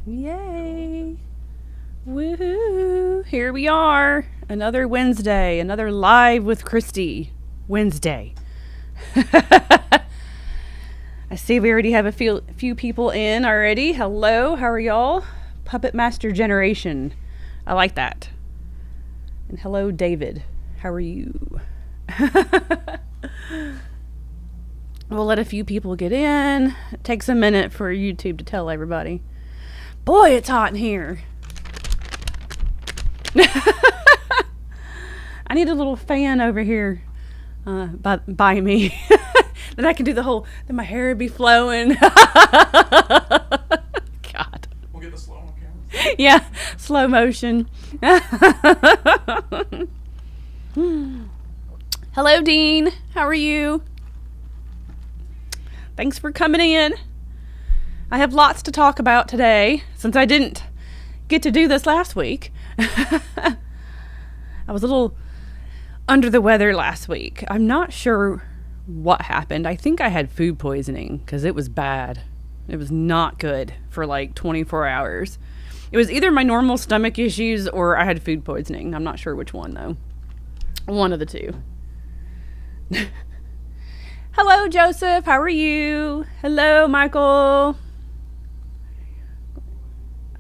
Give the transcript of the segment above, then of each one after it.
Yay. Woohoo. Here we are. Another Wednesday. Another live with Kristy Wednesday. I see we already have a few people in already. Hello. How are y'all? Puppet Master Generation. I like that. And hello, David. How are you? We'll let a few people get in. It takes a minute for YouTube to tell everybody. Boy, it's hot in here. I need a little fan over here by me. Then I can do the whole, then my hair would be flowing. God. We'll get the slow-mo camera. Yeah, slow motion. Hello, Dean. How are you? Thanks for coming in. I have lots to talk about today, since I didn't get to do this last week. I was a little under the weather last week. I'm not sure what happened. I think I had food poisoning, because it was bad. It was not good for like 24 hours. It was either my normal stomach issues or I had food poisoning. I'm not sure which one, though. One of the two. Hello, Joseph. How are you? Hello, Michael.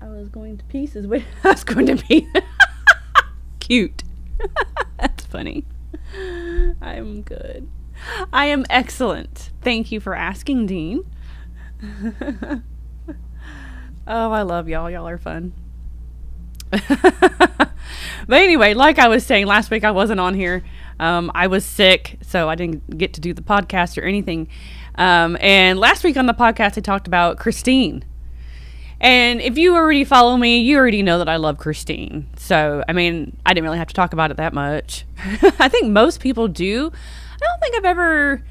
I was going to pieces. I was going to be cute. That's funny. I am good. I am excellent. Thank you for asking, Dean. Oh, I love y'all. Y'all are fun. But anyway, like I was saying, last week I wasn't on here. I was sick, so I didn't get to do the podcast or anything. And last week on the podcast, I talked about Christine. And if you already follow me, you already know that I love Christine. So, I mean, I didn't really have to talk about it that much. I think most people do. I don't think I've ever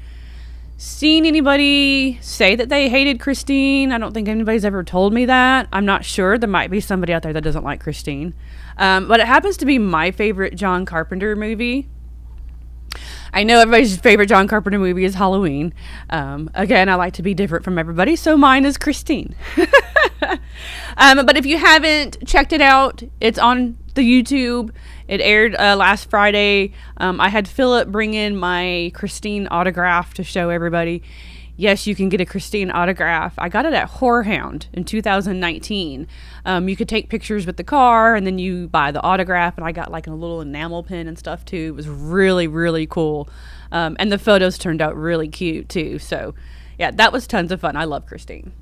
seen anybody say that they hated Christine. I don't think anybody's ever told me that. I'm not sure. There might be somebody out there that doesn't like Christine. But it happens to be my favorite John Carpenter movie. I know everybody's favorite John Carpenter movie is Halloween. Again, I like to be different from everybody, so mine is Christine. But if you haven't checked it out, it's on the YouTube. It aired last Friday. I had Philip bring in my Christine autograph to show everybody. Yes, you can get a Christine autograph. I got it at Whorehound in 2019. You could take pictures with the car, and then you buy the autograph, and I got like a little enamel pin and stuff too. It was really, really cool. And the photos turned out really cute too. So yeah, that was tons of fun. I love Christine.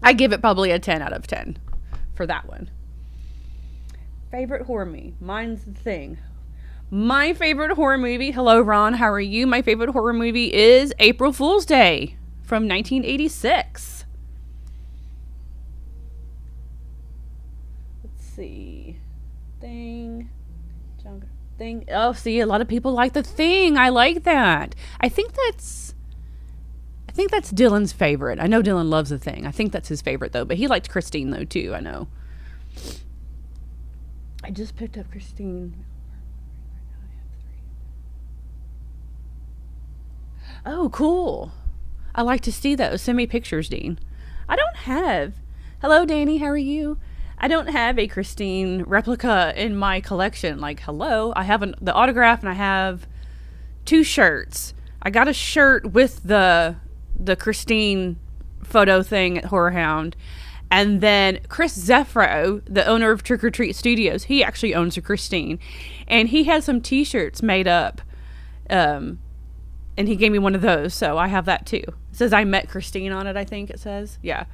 I give it probably a 10 out of 10 for that one. Favorite horror movie? Mine's The Thing. My favorite horror movie, hello Ron, how are you? My favorite horror movie is April Fool's Day from 1986. Let's see. Thing. Oh, see, a lot of people like The Thing. I like that. I think that's Dylan's favorite. I know Dylan loves The Thing. I think that's his favorite though, but he liked Christine though too, I know. I just picked up Christine. Oh, cool. I like to see those. Send me pictures, Dean. I don't have... Hello, Danny. How are you? I don't have a Christine replica in my collection. Like, hello. I have the autograph, and I have 2 shirts. I got a shirt with the Christine photo thing at Whorehound. And then Chris Zeffro, the owner of Trick or Treat Studios, he actually owns a Christine. And he has some t-shirts made up. And he gave me one of those, so I have that too. It says I met Christine on it, I think it says. Yeah.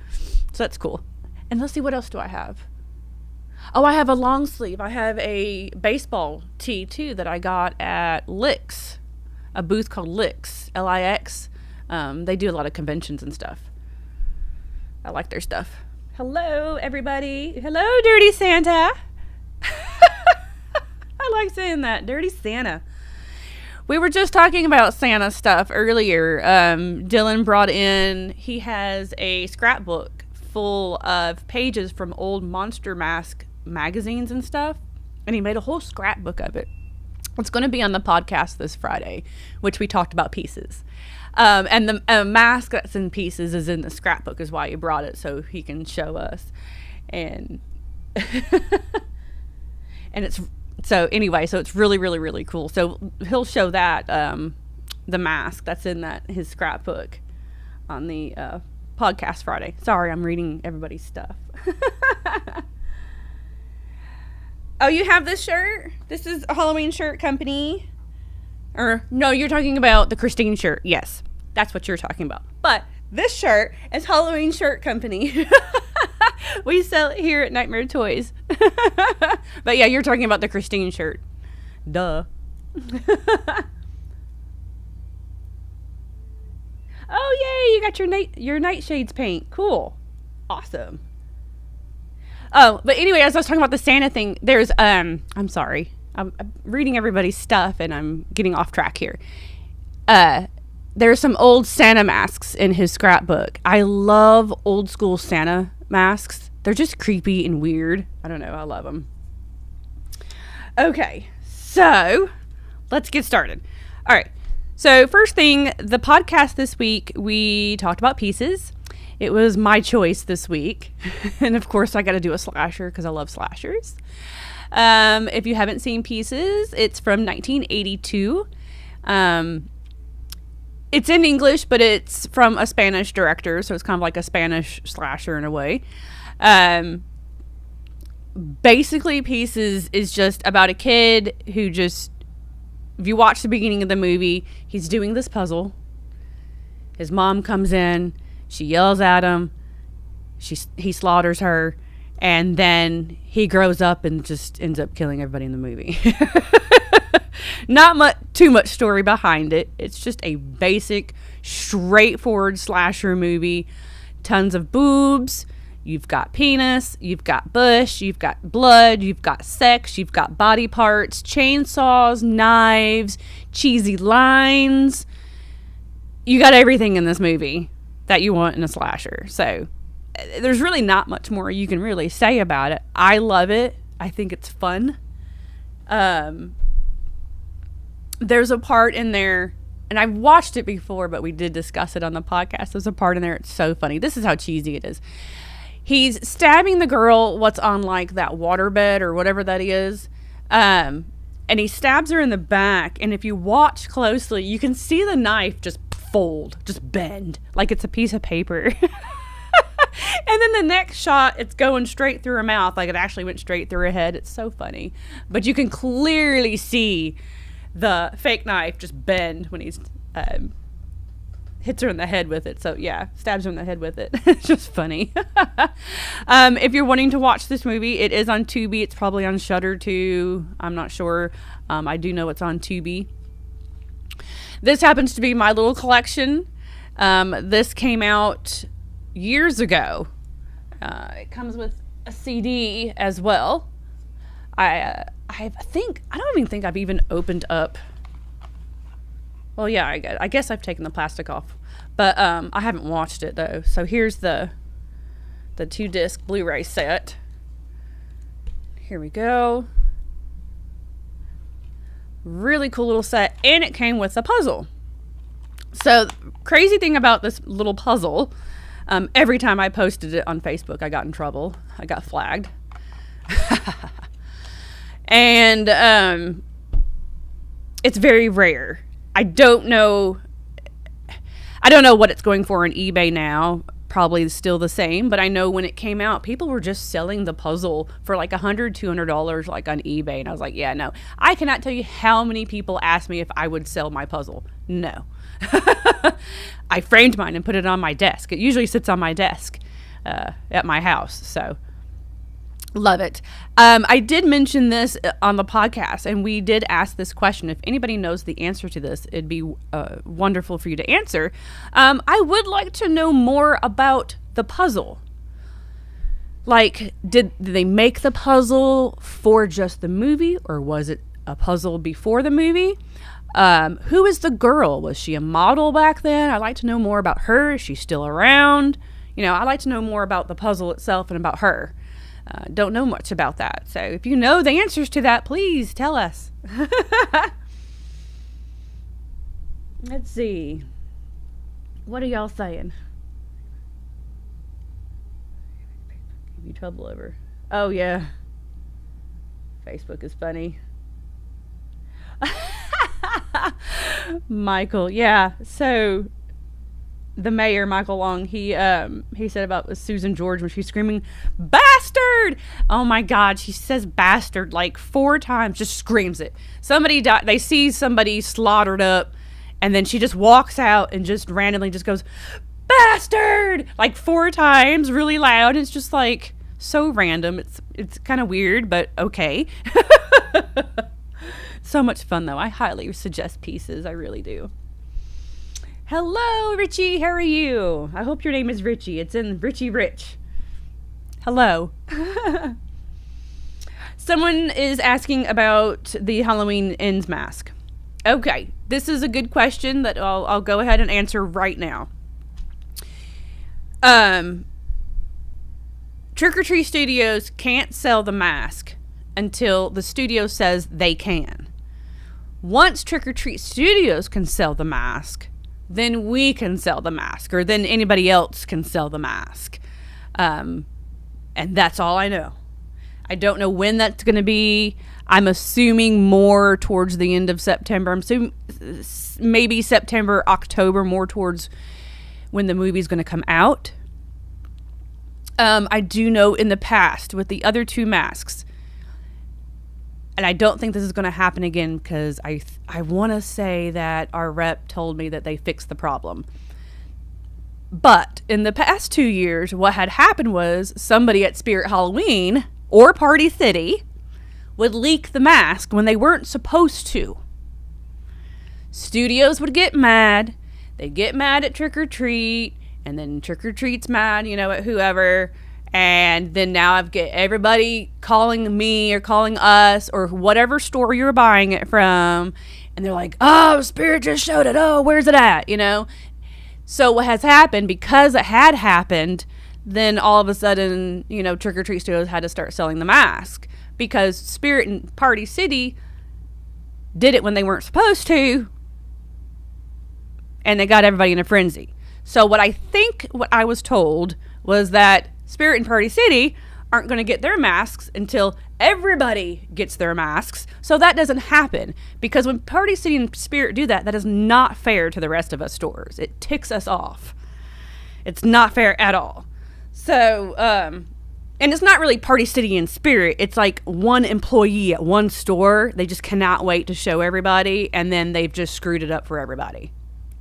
So that's cool. And let's see, what else do I have? Oh, I have a long sleeve. I have a baseball tee too that I got at Lix. A booth called Lix. Lix. They do a lot of conventions and stuff. I like their stuff. Hello, everybody. Hello, Dirty Santa. I like saying that. Dirty Santa. We were just talking about Santa stuff earlier. Dylan brought in, he has a scrapbook full of pages from old Monster Mask magazines and stuff. And he made a whole scrapbook of it. It's going to be on the podcast this Friday, which we talked about pieces. And the mask that's in pieces is in the scrapbook, is why he brought it, so he can show us. And and it's so anyway, so it's really, really, really cool. So he'll show that the mask that's in his scrapbook on the podcast Friday. Sorry, I'm reading everybody's stuff. Oh, you have this shirt? This is a Halloween shirt company. Or no, you're talking about the Christine shirt. Yes, that's what you're talking about. But this shirt is Halloween Shirt Company. We sell it here at Nightmare Toys. But yeah, you're talking about the Christine shirt. Duh. Oh, yay, you got your nightshades paint. Cool. Awesome. Oh, but anyway, as I was talking about the Santa thing, there's, I'm sorry. I'm reading everybody's stuff and I'm getting off track here. There's some old Santa masks in his scrapbook. I love old school Santa masks. They're just creepy and weird. I don't know. I love them. Okay, so let's get started. All right. So first thing, the podcast this week, we talked about pieces. It was my choice this week. And of course, I got to do a slasher because I love slashers. If you haven't seen Pieces, it's from 1982. It's in English, but it's from a Spanish director, so it's kind of like a Spanish slasher in a way. Basically, Pieces is just about a kid who just, if you watch the beginning of the movie, he's doing this puzzle. His mom comes in, she yells at him, he slaughters her, and then he grows up and just ends up killing everybody in the movie. Not too much story behind it. It's just a basic, straightforward slasher movie. Tons of boobs. You've got penis. You've got bush. You've got blood. You've got sex. You've got body parts, chainsaws, knives, cheesy lines. You got everything in this movie that you want in a slasher. So there's really not much more you can really say about it. I love it. I think it's fun. There's a part in there, and I've watched it before, but we did discuss it on the podcast. There's a part in there, it's so funny. This is how cheesy it is. He's stabbing the girl what's on like that waterbed or whatever that is. And he stabs her in the back, and if you watch closely, you can see the knife just fold, just bend, like it's a piece of paper. And then the next shot, it's going straight through her mouth, like it actually went straight through her head. It's so funny. But you can clearly see the fake knife just bend when he's hits her in the head with it. So yeah, stabs her in the head with it. It's just funny. If you're wanting to watch this movie, it is on Tubi. It's probably on Shudder too. I'm not sure. I do know it's on Tubi. This happens to be my little collection. This came out years ago. It comes with a CD as well. I don't even think I've even opened up. Well, yeah, I guess I've taken the plastic off, but I haven't watched it though. So here's the 2-disc Blu-ray set. Here we go. Really cool little set, and it came with a puzzle. So crazy thing about this little puzzle, every time I posted it on Facebook, I got in trouble. I got flagged. And it's very rare. I don't know what it's going for on eBay now. Probably still the same, but I know when it came out, people were just selling the puzzle for like $100, $200 like on eBay. And I was like, yeah, no. I cannot tell you how many people asked me if I would sell my puzzle. No. I framed mine and put it on my desk. It usually sits on my desk at my house. So love it. I did mention this on the podcast, and we did ask this question. If anybody knows the answer to this, it'd be wonderful for you to answer. I would like to know more about the puzzle. Like, did they make the puzzle for just the movie, or was it a puzzle before the movie? Who is the girl? Was she a model back then? I'd like to know more about her. Is she still around? You know, I'd like to know more about the puzzle itself and about her. Don't know much about that. So if you know the answers to that, please tell us. Let's see. What are y'all saying? Give you trouble over. Oh, yeah. Facebook is funny. Michael, yeah. So the mayor, Michael Long, he said about Susan George when she's screaming, "Bastard!" Oh my God, she says bastard like 4 times, just screams it. Somebody died, they see somebody slaughtered up, and then she just walks out and just randomly just goes, "Bastard!" like 4 times, really loud. It's just like so random. It's kind of weird, but okay. So much fun though. I highly suggest Pieces. I really do. Hello, Richie. How are you? I hope your name is Richie. It's in Richie Rich. Hello. Someone is asking about the Halloween Ends mask. Okay, this is a good question that I'll go ahead and answer right now. Trick or Treat Studios can't sell the mask until the studio says they can. Once Trick or Treat Studios can sell the mask, then we can sell the mask, or then anybody else can sell the mask. And that's all I know. I don't know when that's going to be. I'm assuming more towards the end of September. I'm assuming maybe September, October, more towards when the movie's going to come out. I do know in the past with the other 2 masks, and I don't think this is going to happen again because I want to say that our rep told me that they fixed the problem. But in the past 2 years, what had happened was somebody at Spirit Halloween or Party City would leak the mask when they weren't supposed to. Studios would get mad. They'd get mad at Trick or Treat, and then Trick or Treat's mad, at whoever. And then now I've got everybody calling me or calling us or whatever store you're buying it from. And they're like, "Oh, Spirit just showed it. Oh, where's it at?" So what has happened, because it had happened, then all of a sudden, Trick or Treat Studios had to start selling the mask. Because Spirit and Party City did it when they weren't supposed to. And they got everybody in a frenzy. So what I was told was that Spirit and Party City aren't going to get their masks until everybody gets their masks. So that doesn't happen. Because when Party City and Spirit do that, that is not fair to the rest of us stores. It ticks us off. It's not fair at all. So, and it's not really Party City and Spirit. It's like one employee at one store. They just cannot wait to show everybody. And then they've just screwed it up for everybody.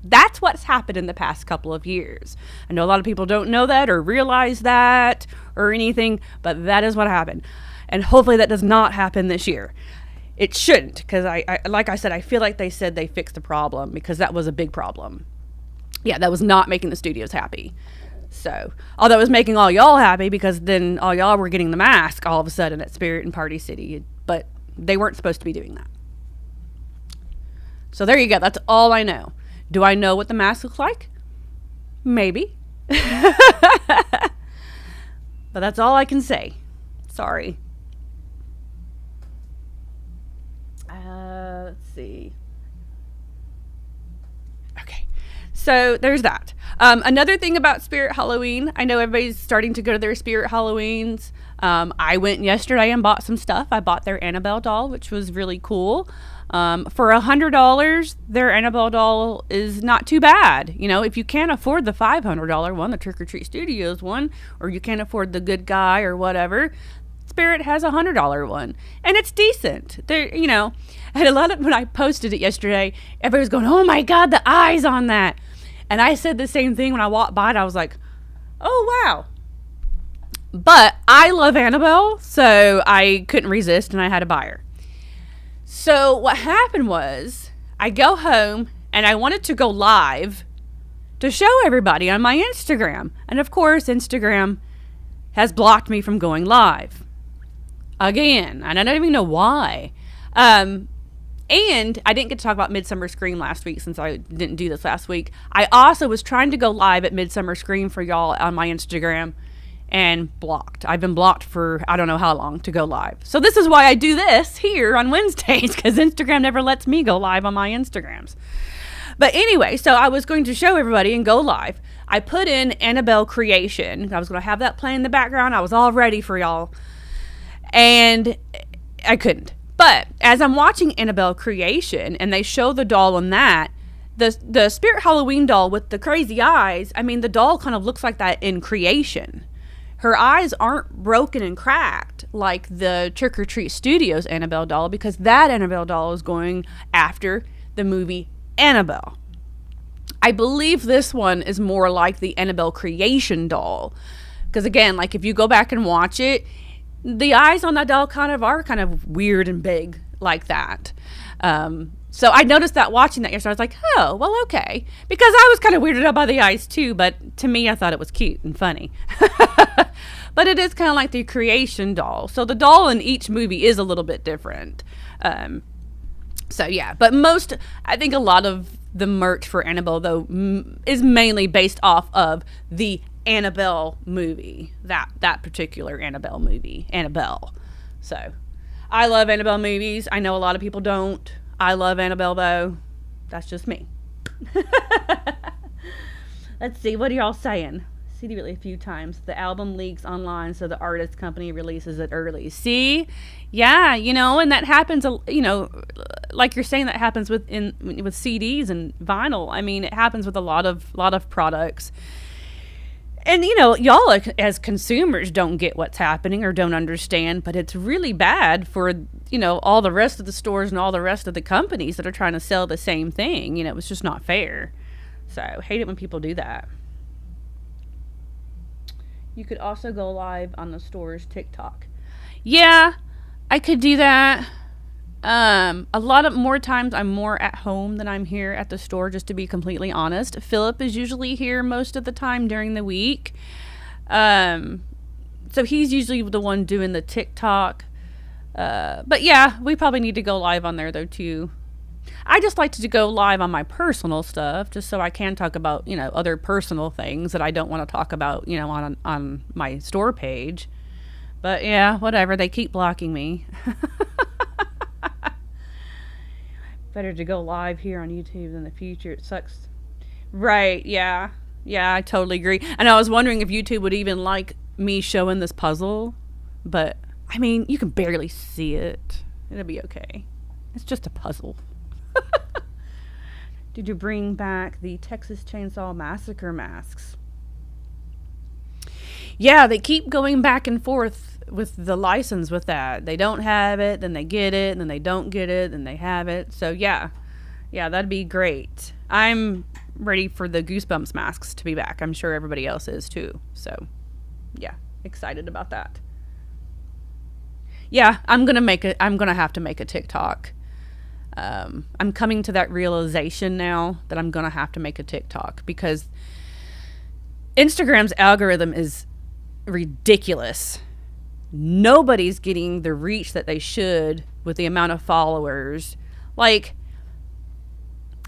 That's what's happened in the past couple of years. I know a lot of people don't know that or realize that or anything, but that is what happened. And hopefully that does not happen this year. It shouldn't, because I like I said, I feel like they said they fixed the problem, because that was a big problem. Yeah, that was not making the studios happy. So, although it was making all y'all happy, because then all y'all were getting the mask all of a sudden at Spirit and Party City, but they weren't supposed to be doing that. So there you go. That's all I know. Do I know what the mask looks like? Maybe. But that's all I can say. Sorry. Let's see. Okay. So there's that. Another thing about Spirit Halloween. I know everybody's starting to go to their Spirit Halloweens. I went yesterday and bought some stuff. I bought their Annabelle doll, which was really cool. For $100, their Annabelle doll is not too bad. If you can't afford the $500 one, the Trick or Treat Studios one, or you can't afford the Good Guy or whatever, Spirit has a $100 one, and it's decent. I had a lot of, when I posted it yesterday, everybody was going, "Oh my God, the eyes on that." And I said the same thing when I walked by it. I was like, "Oh, wow." But I love Annabelle, so I couldn't resist, and I had to buy her. So what happened was, I go home, and I wanted to go live to show everybody on my Instagram. And of course, Instagram has blocked me from going live. Again, and I don't even know why. And I didn't get to talk about Midsummer Scream last week, since I didn't do this last week. I also was trying to go live at Midsummer Scream for y'all on my Instagram, and blocked. I've been blocked for I don't know how long to go live. So this is why I do this here on Wednesdays, because Instagram never lets me go live on my Instagrams. But anyway, so I was going to show everybody and go live. I put in Annabelle Creation. I was going to have that playing in the background. I was all ready for y'all. And I couldn't. But as I'm watching Annabelle Creation and they show the doll in that, the Spirit Halloween doll with the crazy eyes, I mean, the doll kind of looks like that in Creation. Her eyes aren't broken and cracked like the Trick or Treat Studios Annabelle doll, because that Annabelle doll is going after the movie Annabelle. I believe this one is more like the Annabelle Creation doll. Because again, like if you go back and watch it, the eyes on that doll are kind of weird and big like that. So I noticed that watching that yesterday. I was like, oh, well, okay. Because I was kind of weirded out by the eyes too, but to me, I thought it was cute and funny. But it is kind of like the Creation doll. So the doll in each movie is a little bit different. So yeah, but I think a lot of the merch for Annabelle, though, is mainly based off of the Annabelle movie, that particular Annabelle movie, Annabelle. So I love Annabelle movies. I know a lot of people don't. I love Annabelle, though. That's just me. Let's see, what are y'all saying? CD really a few times. The album leaks online, so the artist company releases it early. See? Yeah, and that happens, like you're saying, that happens with CDs and vinyl. I mean, it happens with a lot of products. And, y'all as consumers don't get what's happening or don't understand, but it's really bad for, all the rest of the stores and all the rest of the companies that are trying to sell the same thing. It's just not fair. So, I hate it when people do that. You could also go live on the store's TikTok. Yeah, I could do that. A lot of more times I'm more at home than I'm here at the store, just to be completely honest. Philip is usually here most of the time during the week. So he's usually the one doing the TikTok. But yeah, we probably need to go live on there though too. I just like to go live on my personal stuff, just so I can talk about, other personal things that I don't want to talk about, on my store page. But yeah, whatever. They keep blocking me. Better to go live here on YouTube in the future. It sucks. Right. Yeah. Yeah, I totally agree. And I was wondering if YouTube would even like me showing this puzzle. But, I mean, you can barely see it. It'll be okay. It's just a puzzle. Did you bring back the Texas Chainsaw Massacre masks? Yeah, they keep going back and forth with the license with that. They don't have it, then they get it, and then they don't get it, then they have it. So yeah, that'd be great. I'm ready for the Goosebumps masks to be back. I'm sure everybody else is too. So yeah, excited about that. Yeah, I'm gonna have to make a TikTok. I'm coming to that realization now that I'm gonna have to make a TikTok, because Instagram's algorithm is ridiculous. Nobody's getting the reach that they should with the amount of followers. Like,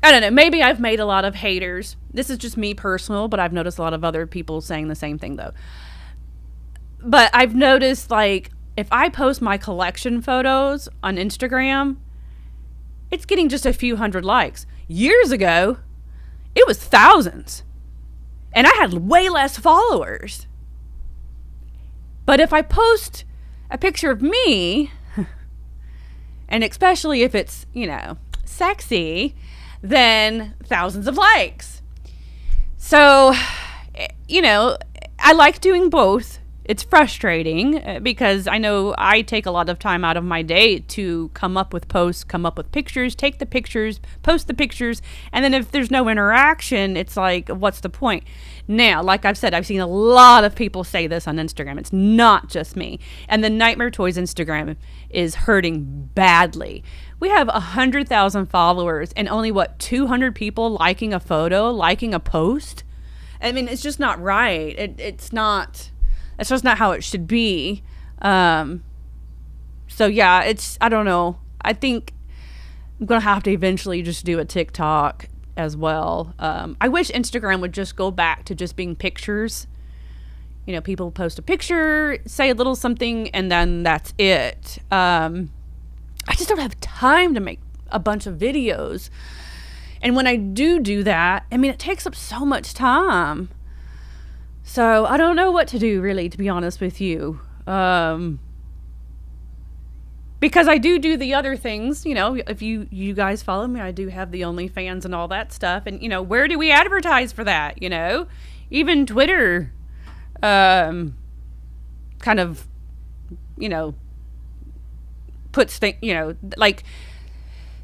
I don't know, maybe I've made a lot of haters. This is just me personal, but I've noticed a lot of other people saying the same thing though. But I've noticed, like, if I post my collection photos on Instagram, it's getting just a few hundred likes. Years ago, it was thousands. And I had way less followers. But if I post a picture of me, and especially if it's, sexy, then thousands of likes. So, I like doing both. It's frustrating because I know I take a lot of time out of my day to come up with posts, come up with pictures, take the pictures, post the pictures, and then if there's no interaction, it's like, what's the point? Now, like I've said, I've seen a lot of people say this on Instagram. It's not just me. And the Nightmare Toys Instagram is hurting badly. We have 100,000 followers and only, 200 people liking a photo, liking a post? I mean, it's just not right. It's just not how it should be. So yeah, I don't know. I think I'm going to have to eventually just do a TikTok as well. I wish Instagram would just go back to just being pictures. People post a picture, say a little something, and then that's it. I just don't have time to make a bunch of videos. And when I do that, I mean, it takes up so much time. So I don't know what to do, really, to be honest with you. Because I do the other things, you know, if you guys follow me, I do have the OnlyFans and all that stuff. And, you know, where do we advertise for that, you know? Even Twitter, kind of, you know, puts things, you know, like,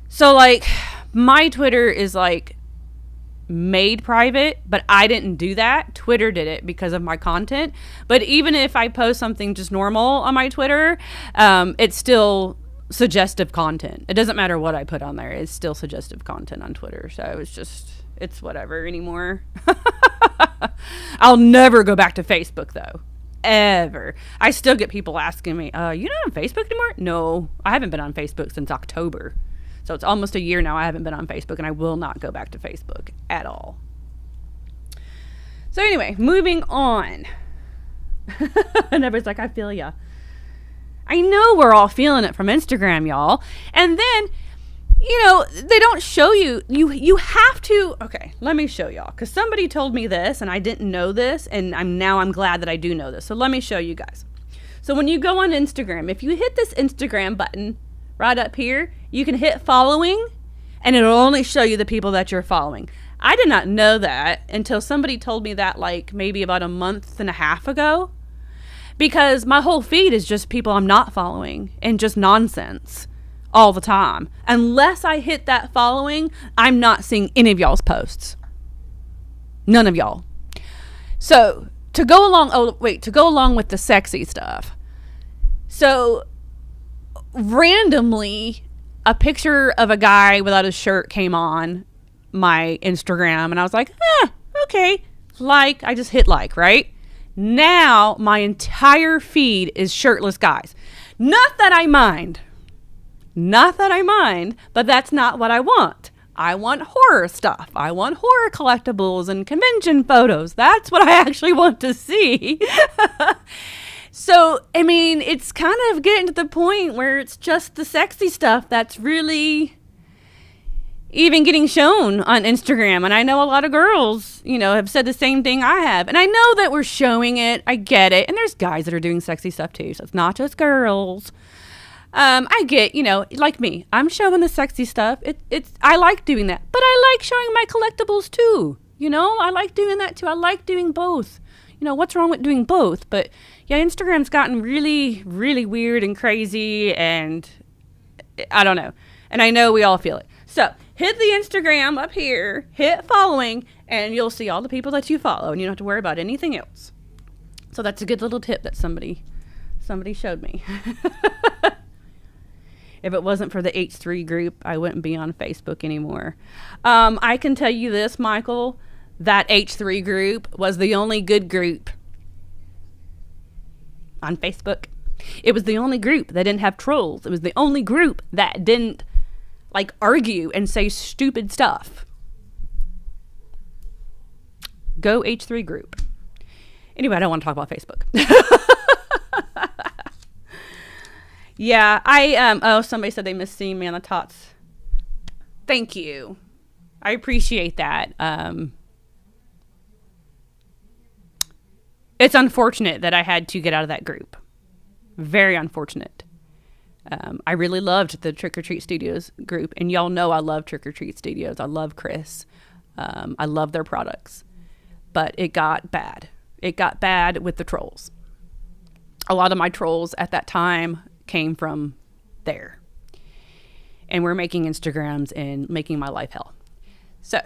so, like, my Twitter is, like, made private, but I didn't do that. Twitter did it because of my content. But even if I post something just normal on my Twitter, it's still suggestive content. It doesn't matter what I put on there. It's still suggestive content on Twitter. So it's whatever anymore. I'll never go back to Facebook, though. Ever. I still get people asking me, you're not on Facebook anymore? No, I haven't been on Facebook since October. So it's almost a year now I haven't been on Facebook, and I will not go back to Facebook at all. So anyway, moving on. And everybody's like, I feel ya. I know we're all feeling it from Instagram, y'all. And then, you know, they don't show you. You have to. Okay, let me show y'all. Because somebody told me this, and I didn't know this. And I'm glad that I do know this. So let me show you guys. So when you go on Instagram, if you hit this Instagram button right up here, you can hit following, and it'll only show you the people that you're following. I did not know that until somebody told me that, like, maybe about a month and a half ago, because my whole feed is just people I'm not following and just nonsense all the time. Unless I hit that following, I'm not seeing any of y'all's posts. None of y'all. So to go along with the sexy stuff. So randomly, a picture of a guy without a shirt came on my Instagram, and I was like, okay, like. I just hit like, right? Now my entire feed is shirtless guys. Not that I mind, but that's not what I want. I want horror stuff. I want horror collectibles and convention photos. That's what I actually want to see. So, I mean, it's kind of getting to the point where it's just the sexy stuff that's really even getting shown on Instagram. And I know a lot of girls, you know, have said the same thing I have. And I know that we're showing it. I get it. And there's guys that are doing sexy stuff too. So it's not just girls. I get, you know, like me, I'm showing the sexy stuff. I like doing that. But I like showing my collectibles too. You know, I like doing that too. I like doing both. You know, what's wrong with doing both? But yeah, Instagram's gotten really, really weird and crazy, and I don't know. And I know we all feel it. So hit the Instagram up here, hit following, and you'll see all the people that you follow, and you don't have to worry about anything else. So that's a good little tip that somebody showed me. If it wasn't for the H3 group, I wouldn't be on Facebook anymore. I can tell you this, Michael, that H3 group was the only good group on Facebook. It was the only group that didn't have trolls. It was the only group that didn't, like, argue and say stupid stuff. Go H3 group. Anyway, I don't want to talk about Facebook. Yeah, somebody said they missed seeing me on the tots. Thank you. I appreciate that. It's unfortunate that I had to get out of that group. Very unfortunate. I really loved the Trick or Treat Studios group, and y'all know I love Trick or Treat Studios. I love Chris. I love their products. But it got bad. It got bad with the trolls. A lot of my trolls at that time came from there. And we're making Instagrams and making my life hell. So,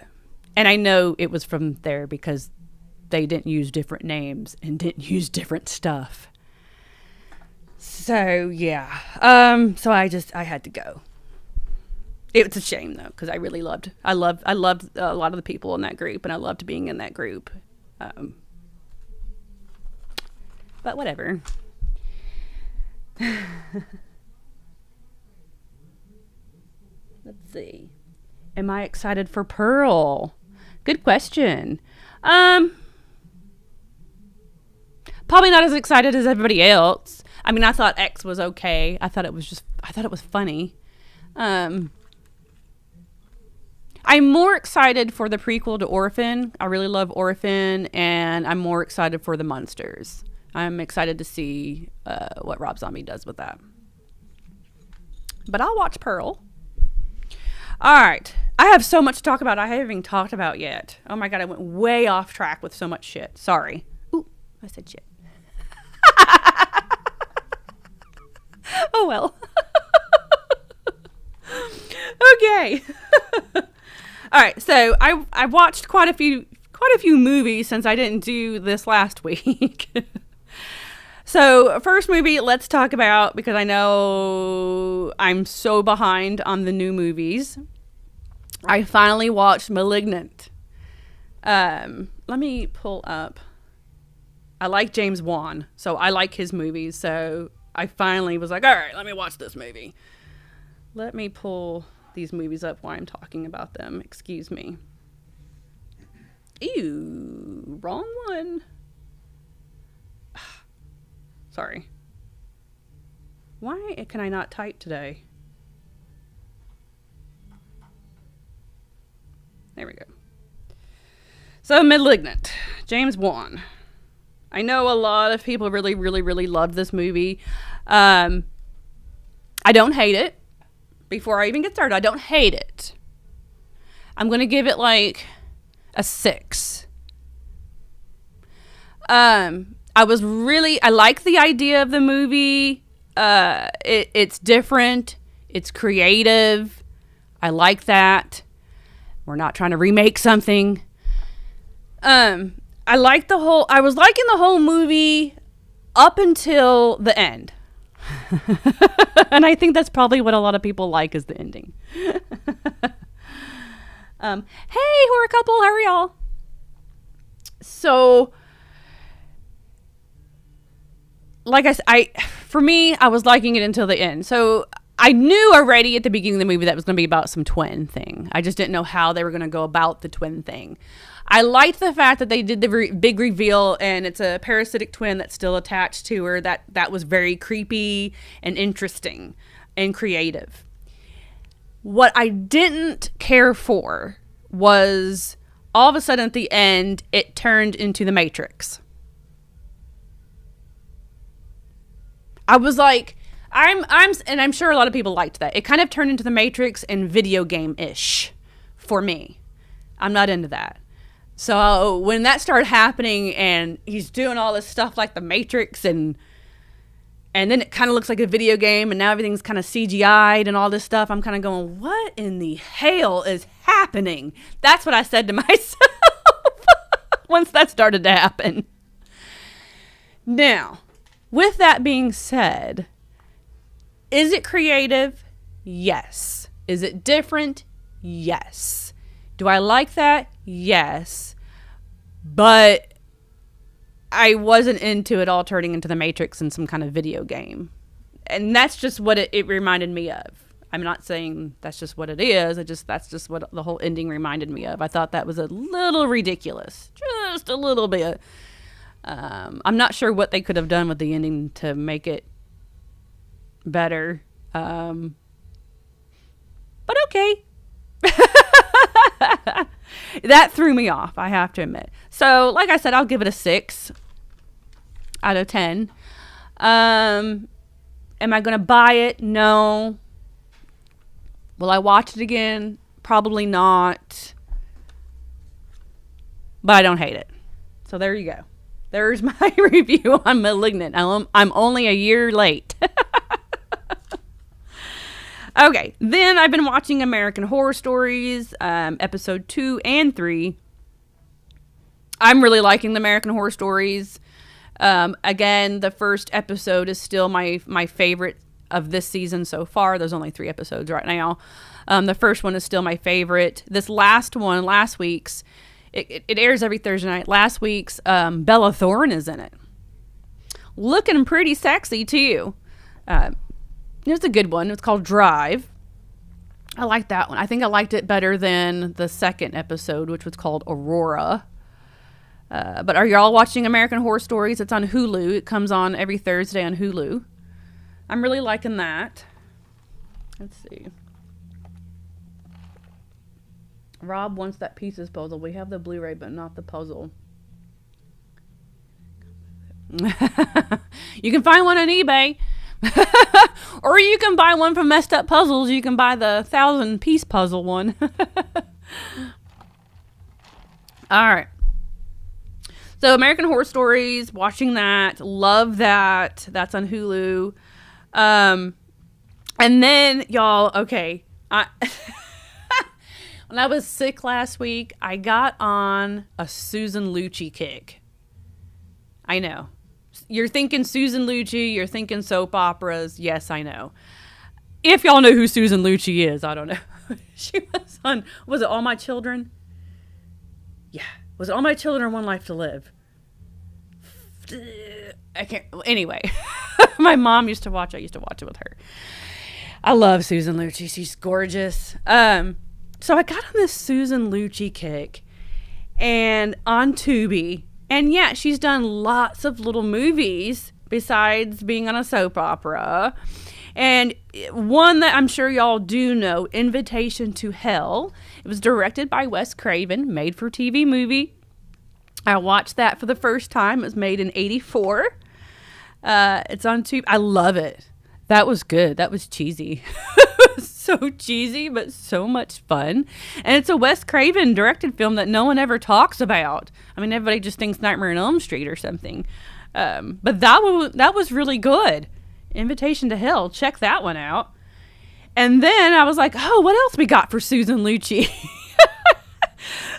and I know it was from there because they didn't use different names and didn't use different stuff. So, yeah. So I had to go. It's a shame though, because I loved a lot of the people in that group, and I loved being in that group. But whatever. Let's see. Am I excited for Pearl? Good question. Probably not as excited as everybody else. I mean, I thought X was okay. I thought it was funny. I'm more excited for the prequel to Orphan. I really love Orphan, and I'm more excited for the Munsters. I'm excited to see what Rob Zombie does with that. But I'll watch Pearl. All right. I have so much to talk about I haven't even talked about yet. Oh my God, I went way off track with so much shit. Sorry. Ooh, I said shit. Oh well. Okay. All right, so I watched quite a few movies since I didn't do this last week. So first movie, let's talk about, because I know I'm so behind on the new movies. I finally watched Malignant. Let me pull up. I like James Wan, so I like his movies. So I finally was like, all right, let me watch this movie. Let me pull these movies up while I'm talking about them. Excuse me. Ew, wrong one. Sorry. Why can I not type today? There we go. So, Malignant, James Wan. I know a lot of people really, really, really loved this movie. I don't hate it. Before I even get started, I don't hate it. I'm going to give it like a 6. I like the idea of the movie. It's different. It's creative. I like that. We're not trying to remake something. I was liking the whole movie up until the end. And I think that's probably what a lot of people like, is the ending. Hey, horror couple, how are y'all? So, like I said, I was liking it until the end. So I knew already at the beginning of the movie that it was going to be about some twin thing. I just didn't know how they were going to go about the twin thing. I liked the fact that they did the big reveal, and it's a parasitic twin that's still attached to her. That was very creepy and interesting and creative. What I didn't care for was all of a sudden at the end, it turned into the Matrix. I was like, and I'm sure a lot of people liked that. It kind of turned into the Matrix and video game-ish for me. I'm not into that. So when that started happening and he's doing all this stuff like the Matrix and then it kind of looks like a video game and now everything's kind of CGI'd and all this stuff, I'm kind of going, what in the hell is happening? That's what I said to myself once that started to happen. Now, with that being said, is it creative? Yes. Is it different? Yes. Do I like that? Yes. But I wasn't into it all turning into the Matrix in some kind of video game. And that's just what it reminded me of. I'm not saying that's just what it is. That's just what the whole ending reminded me of. I thought that was a little ridiculous. Just a little bit. I'm not sure what they could have done with the ending to make it better. But okay. That threw me off, I have to admit. So, like I said, I'll give it a 6 out of 10. Am I going to buy it? No. Will I watch it again? Probably not. But I don't hate it. So there you go. There's my review on Malignant. I'm only a year late. Okay, then I've been watching American Horror Stories, episode 2 and 3. I'm really liking the American Horror Stories. Again, the first episode is still my favorite of this season so far. There's only 3 episodes right now. The first one is still my favorite. This last one, last week's, it airs every Thursday night. Last week's, Bella Thorne is in it. Looking pretty sexy, too. It's a good one. It's called Drive. I like that one. I think I liked it better than the second episode, which was called Aurora. But are y'all watching American Horror Stories? It's on Hulu. It comes on every Thursday on Hulu. I'm really liking that. Let's see. Rob wants that Pieces puzzle. We have the Blu-ray, but not the puzzle. You can find one on eBay. Or you can buy one from Messed Up Puzzles. You can buy the 1,000-piece puzzle one. All right. So American Horror Stories, watching that. Love that. That's on Hulu. And then, y'all, okay. When I was sick last week, I got on a Susan Lucci kick. I know. You're thinking Susan Lucci, you're thinking soap operas. Yes, I know. If y'all know who Susan Lucci is, I don't know. She was on, was it All My Children? Yeah. Was it All My Children or One Life to Live? I can't, anyway. My mom used to watch, I used to watch it with her. I love Susan Lucci. She's gorgeous. So I got on this Susan Lucci kick and on Tubi. And yeah, she's done lots of little movies besides being on a soap opera. And one that I'm sure y'all do know, Invitation to Hell. It was directed by Wes Craven, made for TV movie. I watched that for the first time. It was made in 1984. It's on Tubi. I love it. That was good. That was cheesy. So cheesy, but so much fun. And it's a Wes Craven directed film that no one ever talks about. I mean, everybody just thinks Nightmare on Elm Street or something. But that was really good. Invitation to Hell. Check that one out. And then I was like, oh, what else we got for Susan Lucci?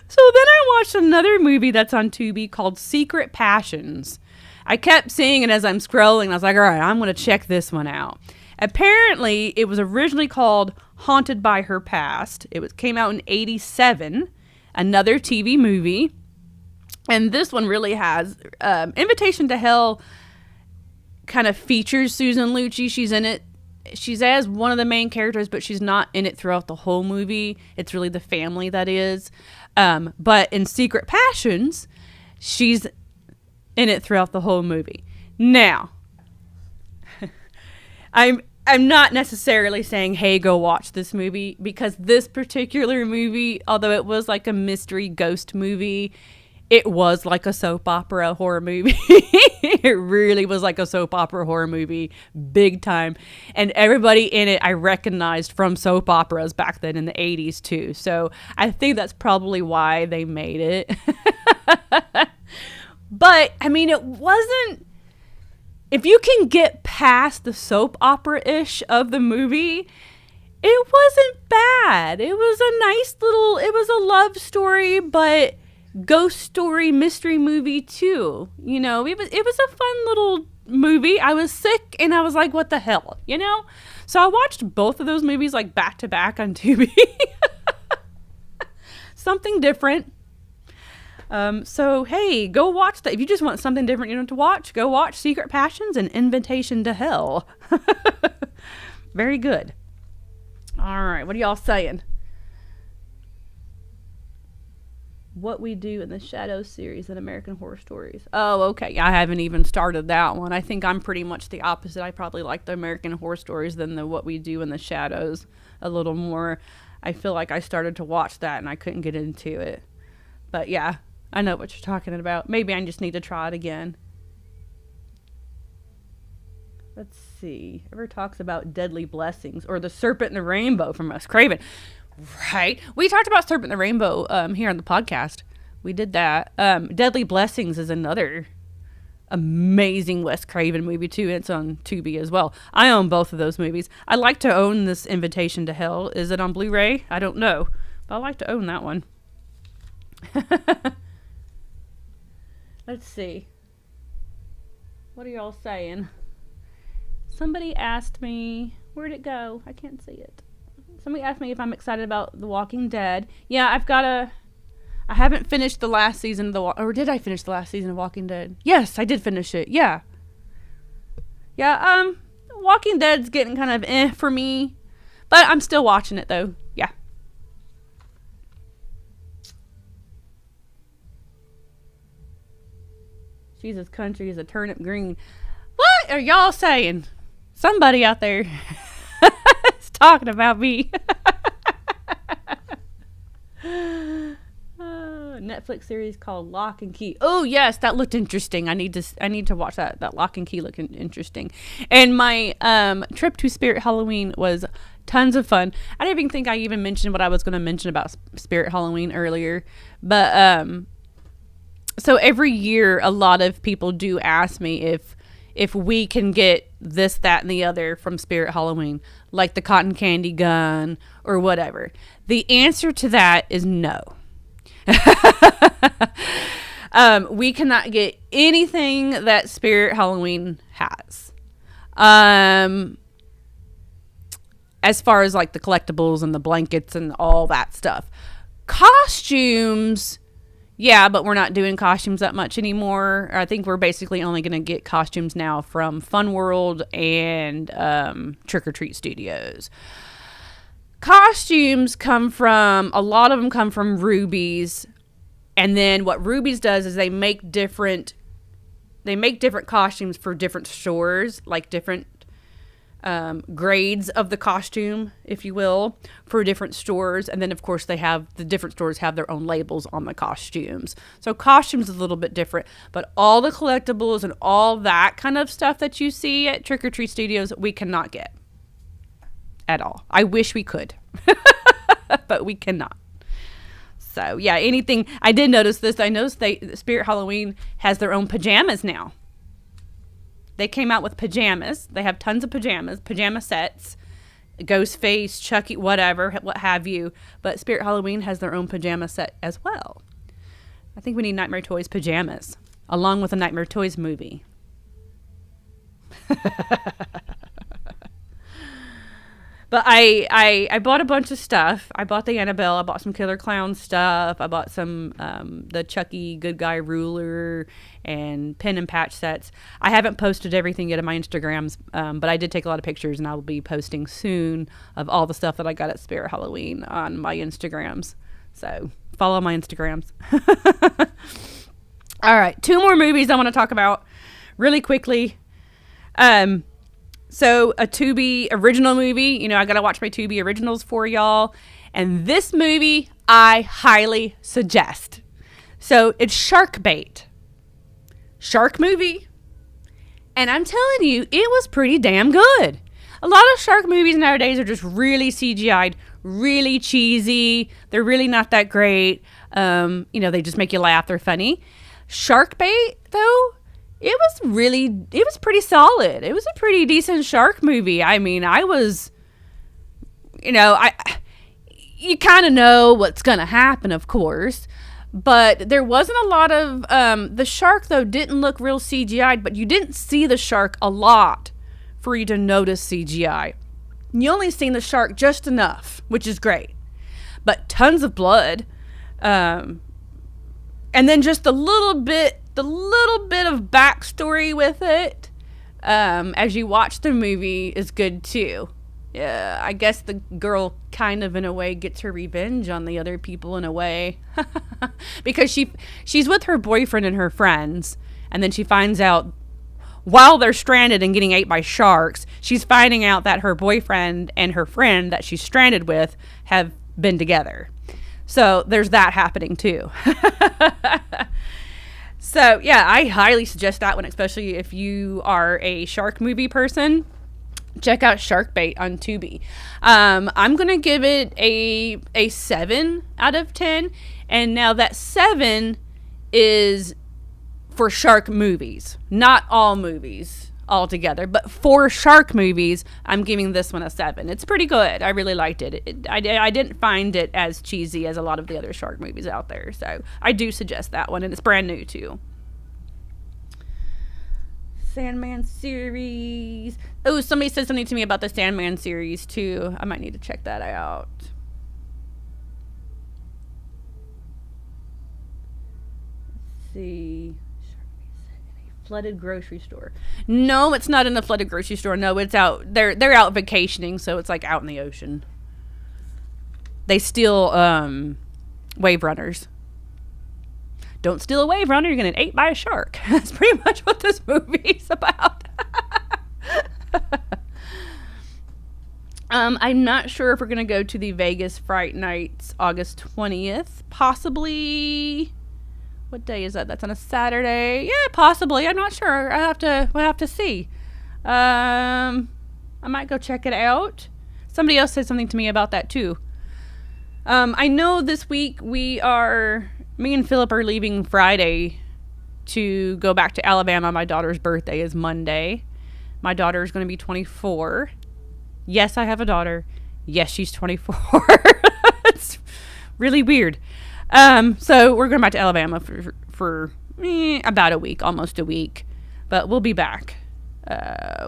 So then I watched another movie that's on Tubi called Secret Passions. I kept seeing it as I'm scrolling. I was like, all right, I'm going to check this one out. Apparently, it was originally called Haunted by Her Past. It came out in 1987, another TV movie. And this one really has, Invitation to Hell kind of features Susan Lucci. She's in it. She's as one of the main characters, but she's not in it throughout the whole movie. It's really the family that is. But in Secret Passions, she's in it throughout the whole movie. Now, I'm not necessarily saying, hey, go watch this movie, because this particular movie, although it was like a mystery ghost movie, it was like a soap opera horror movie. It really was like a soap opera horror movie, big time. And everybody in it I recognized from soap operas back then in the 80s too. So I think that's probably why they made it. But, I mean, it wasn't... If you can get past the soap opera-ish of the movie, it wasn't bad. It was a nice little... It was a love story, but ghost story mystery movie too. You know, it was a fun little movie. I was sick, and I was like, what the hell? You know? So I watched both of those movies, like, back-to-back on Tubi. Something different. So, hey, go watch that. If you just want something different you don't have to watch, go watch Secret Passions and Invitation to Hell. Very good. All right, what are y'all saying? What We Do in the Shadows series in American Horror Stories. Oh, okay. I haven't even started that one. I think I'm pretty much the opposite. I probably like the American Horror Stories than the What We Do in the Shadows a little more. I feel like I started to watch that and I couldn't get into it. But yeah. I know what you're talking about. Maybe I just need to try it again. Let's see. Ever talks about Deadly Blessings or The Serpent and the Rainbow from Wes Craven. Right. We talked about Serpent and the Rainbow here on the podcast. We did that. Deadly Blessings is another amazing Wes Craven movie too. It's on Tubi as well. I own both of those movies. I like to own this Invitation to Hell. Is it on Blu-ray? I don't know. But I like to own that one. Let's see. What are y'all saying? Somebody asked me, where'd it go? I can't see it. Somebody asked me if I'm excited about The Walking Dead. Yeah, I haven't finished the last season of or did I finish the last season of Walking Dead? Yes, I did finish it. Yeah. Yeah, Walking Dead's getting kind of for me, but I'm still watching it though. Yeah. Jesus country is a turnip green. What are y'all saying? Somebody out there is talking about me. Netflix series called Lock and Key. Oh yes, that looked interesting. I need to watch that. That Lock and Key looked interesting. And my trip to Spirit Halloween was tons of fun. I didn't even think I even mentioned what I was going to mention about Spirit Halloween earlier, but so every year a lot of people do ask me if we can get this, that, and the other from Spirit Halloween, like the cotton candy gun or whatever. The answer to that is no. We cannot get anything that Spirit Halloween has. As far as like the collectibles and the blankets and all that stuff. Costumes, yeah, but we're not doing costumes that much anymore. I think we're basically only going to get costumes now from Fun World and Trick or Treat Studios. Costumes a lot of them come from Ruby's. And then what Ruby's does is they make different costumes for different stores, like different grades of the costume, if you will, for different stores. And then of course the different stores have their own labels on the costumes. So costumes is a little bit different, but all the collectibles and all that kind of stuff that you see at Trick or Treat Studios, we cannot get at all. I wish we could, but we cannot. So yeah, anything. I did notice this. I noticed Spirit Halloween has their own pajamas now. They came out with pajamas. They have tons of pajamas, pajama sets, Ghostface, Chucky, whatever, what have you. But Spirit Halloween has their own pajama set as well. I think we need Nightmare Toys pajamas, along with a Nightmare Toys movie. But I bought a bunch of stuff. I bought the Annabelle. I bought some Killer Clown stuff. I bought some the Chucky Good Guy ruler and pin and patch sets. I haven't posted everything yet on my Instagrams, but I did take a lot of pictures, and I will be posting soon of all the stuff that I got at Spirit Halloween on my Instagrams. So follow my Instagrams. All right, 2 more movies I want to talk about really quickly. So a Tubi original movie, you know, I got to watch my Tubi originals for y'all. And this movie I highly suggest. So it's Shark Bait. Shark movie. And I'm telling you, it was pretty damn good. A lot of shark movies nowadays are just really CGI'd, really cheesy. They're really not that great. You know, they just make you laugh. They're funny. Shark Bait, though, it was pretty solid. It was a pretty decent shark movie. I mean, you kind of know what's going to happen, of course, but there wasn't a lot of, the shark though didn't look real CGI'd, but you didn't see the shark a lot for you to notice CGI. You only seen the shark just enough, which is great, but tons of blood. And then just a little bit of backstory with it as you watch the movie is good too. Yeah, I guess the girl kind of in a way gets her revenge on the other people in a way because she's with her boyfriend and her friends, and then she finds out while they're stranded and getting ate by sharks, she's finding out that her boyfriend and her friend that she's stranded with have been together. So there's that happening too. So yeah, I highly suggest that one, especially if you are a shark movie person. Check out Shark Bait on Tubi. I'm going to give it a 7 out of 10. And now that 7 is for shark movies. Not all movies altogether. But for shark movies, I'm giving this one a 7. It's pretty good. I really liked it. I didn't find it as cheesy as a lot of the other shark movies out there. So I do suggest that one. And it's brand new too. Sandman series. Oh, somebody said something to me about the Sandman series too. I might need to check that out. Let's see. Flooded grocery store. No, it's not in a flooded grocery store. No, it's out. They're out vacationing, so it's like out in the ocean. They steal wave runners. Don't steal a wave runner, you're going to get ate by a shark. That's pretty much what this movie's about. I'm not sure if we're going to go to the Vegas Fright Nights August 20th. Possibly What day is that? That's on a Saturday. Yeah, possibly. I'm not sure. We'll have to see. I might go check it out. Somebody else said something to me about that too. I know this week me and Philip are leaving Friday to go back to Alabama. My daughter's birthday is Monday. My daughter is going to be 24. Yes, I have a daughter. Yes, she's 24. It's really weird. So we're going back to Alabama for about a week, almost a week. But we'll be back.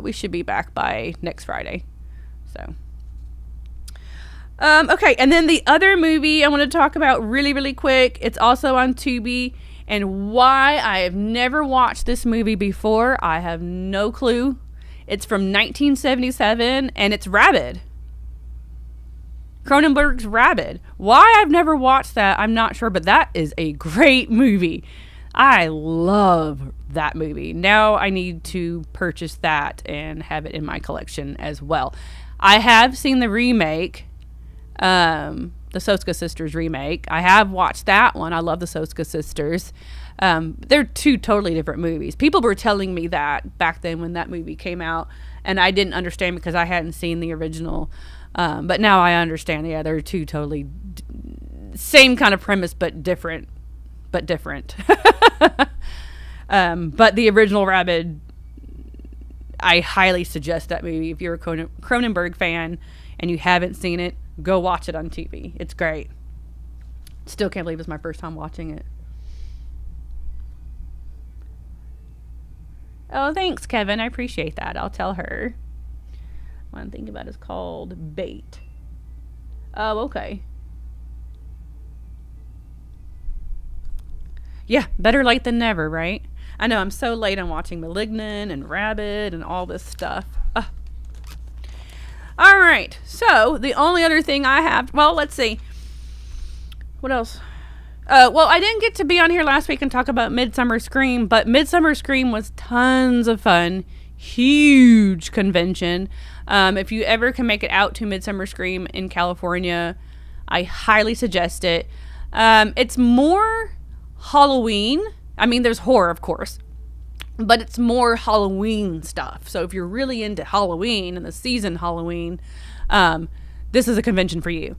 We should be back by next Friday. So. Okay, and then the other movie I want to talk about really, really quick. It's also on Tubi. And why I have never watched this movie before, I have no clue. It's from 1977, and it's Rabid. Cronenberg's Rabid. Why I've never watched that, I'm not sure, but that is a great movie. I love that movie. Now I need to purchase that and have it in my collection as well. I have seen the remake, the Soska Sisters remake. I have watched that one. I love the Soska Sisters. They're two totally different movies. People were telling me that back then when that movie came out, and I didn't understand because I hadn't seen the original. But now I understand. Yeah, they're two totally same kind of premise, but different. But the original Rabid, I highly suggest that movie. If you're a Cronenberg fan and you haven't seen it, go watch it on TV. It's great. Still can't believe it's my first time watching it. Oh, thanks, Kevin. I appreciate that. I'll tell her. What I'm thinking about is called Bait. Oh, okay. Yeah, better late than never, right? I know, I'm so late on watching Malignant and Rabid and all this stuff. All right, so the only other thing I have, well, let's see. What else? Well, I didn't get to be on here last week and talk about Midsummer Scream, but Midsummer Scream was tons of fun. Huge convention. If you ever can make it out to Midsummer Scream in California, I highly suggest it. It's more Halloween. I mean, there's horror, of course, but it's more Halloween stuff. So if you're really into Halloween and the season Halloween, this is a convention for you.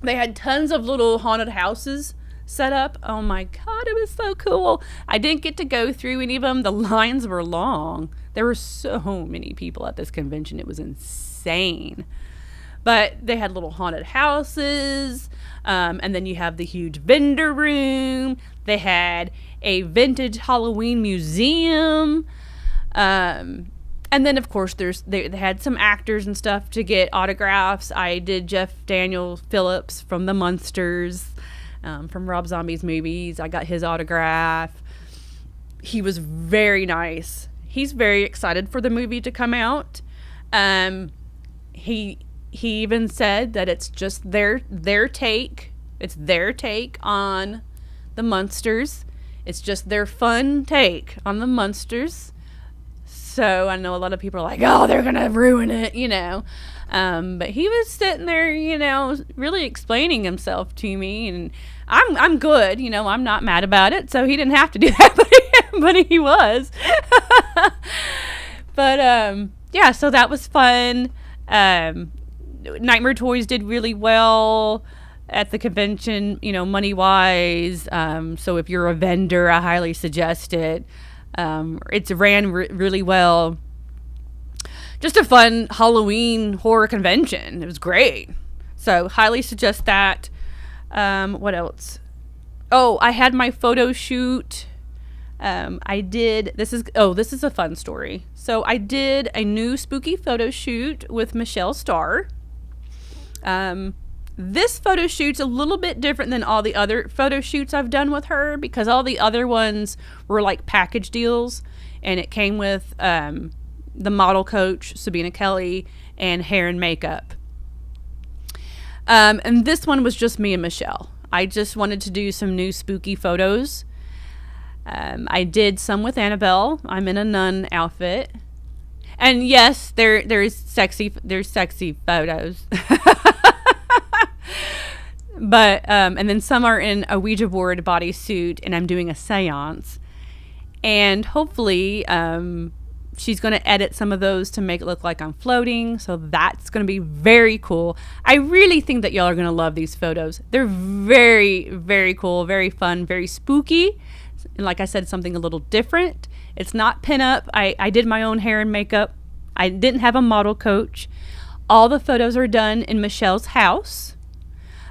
They had tons of little haunted houses set up. Oh my God, it was so cool. I didn't get to go through any of them. The lines were long. There were so many people at this convention. It was insane. But they had little haunted houses. And then you have the huge vendor room. They had a vintage Halloween museum. And then, of course, they had some actors and stuff to get autographs. I did Jeff Daniel Phillips from the Munsters, from Rob Zombie's movies. I got his autograph. He was very nice. He's very excited for the movie to come out. He even said that it's just their take. It's their take on the Munsters. It's just their fun take on the Munsters. So I know a lot of people are like, oh, they're going to ruin it, you know. But he was sitting there, you know, really explaining himself to me. And I'm good, you know, I'm not mad about it. So he didn't have to do that, but he was. But, yeah, so that was fun. Nightmare Toys did really well at the convention, you know, money-wise. So if you're a vendor, I highly suggest it. It's ran really well. Just a fun Halloween horror convention. It was great. So highly suggest that. What else? Oh, I had my photo shoot. This is a fun story. So I did a new spooky photo shoot with Michelle Starr. This photo shoot's a little bit different than all the other photo shoots I've done with her, because all the other ones were like package deals, and it came with the model coach, Sabina Kelly, and hair and makeup. And this one was just me and Michelle. I just wanted to do some new spooky photos. I did some with Annabelle. I'm in a nun outfit. And yes, there's sexy photos. But, and then some are in a Ouija board bodysuit, and I'm doing a seance. And hopefully, she's going to edit some of those to make it look like I'm floating. So that's going to be very cool. I really think that y'all are going to love these photos. They're very, very cool, very fun, very spooky. And like I said, something a little different. It's not pinup. I did my own hair and makeup. I didn't have a model coach. All the photos are done in Michelle's house.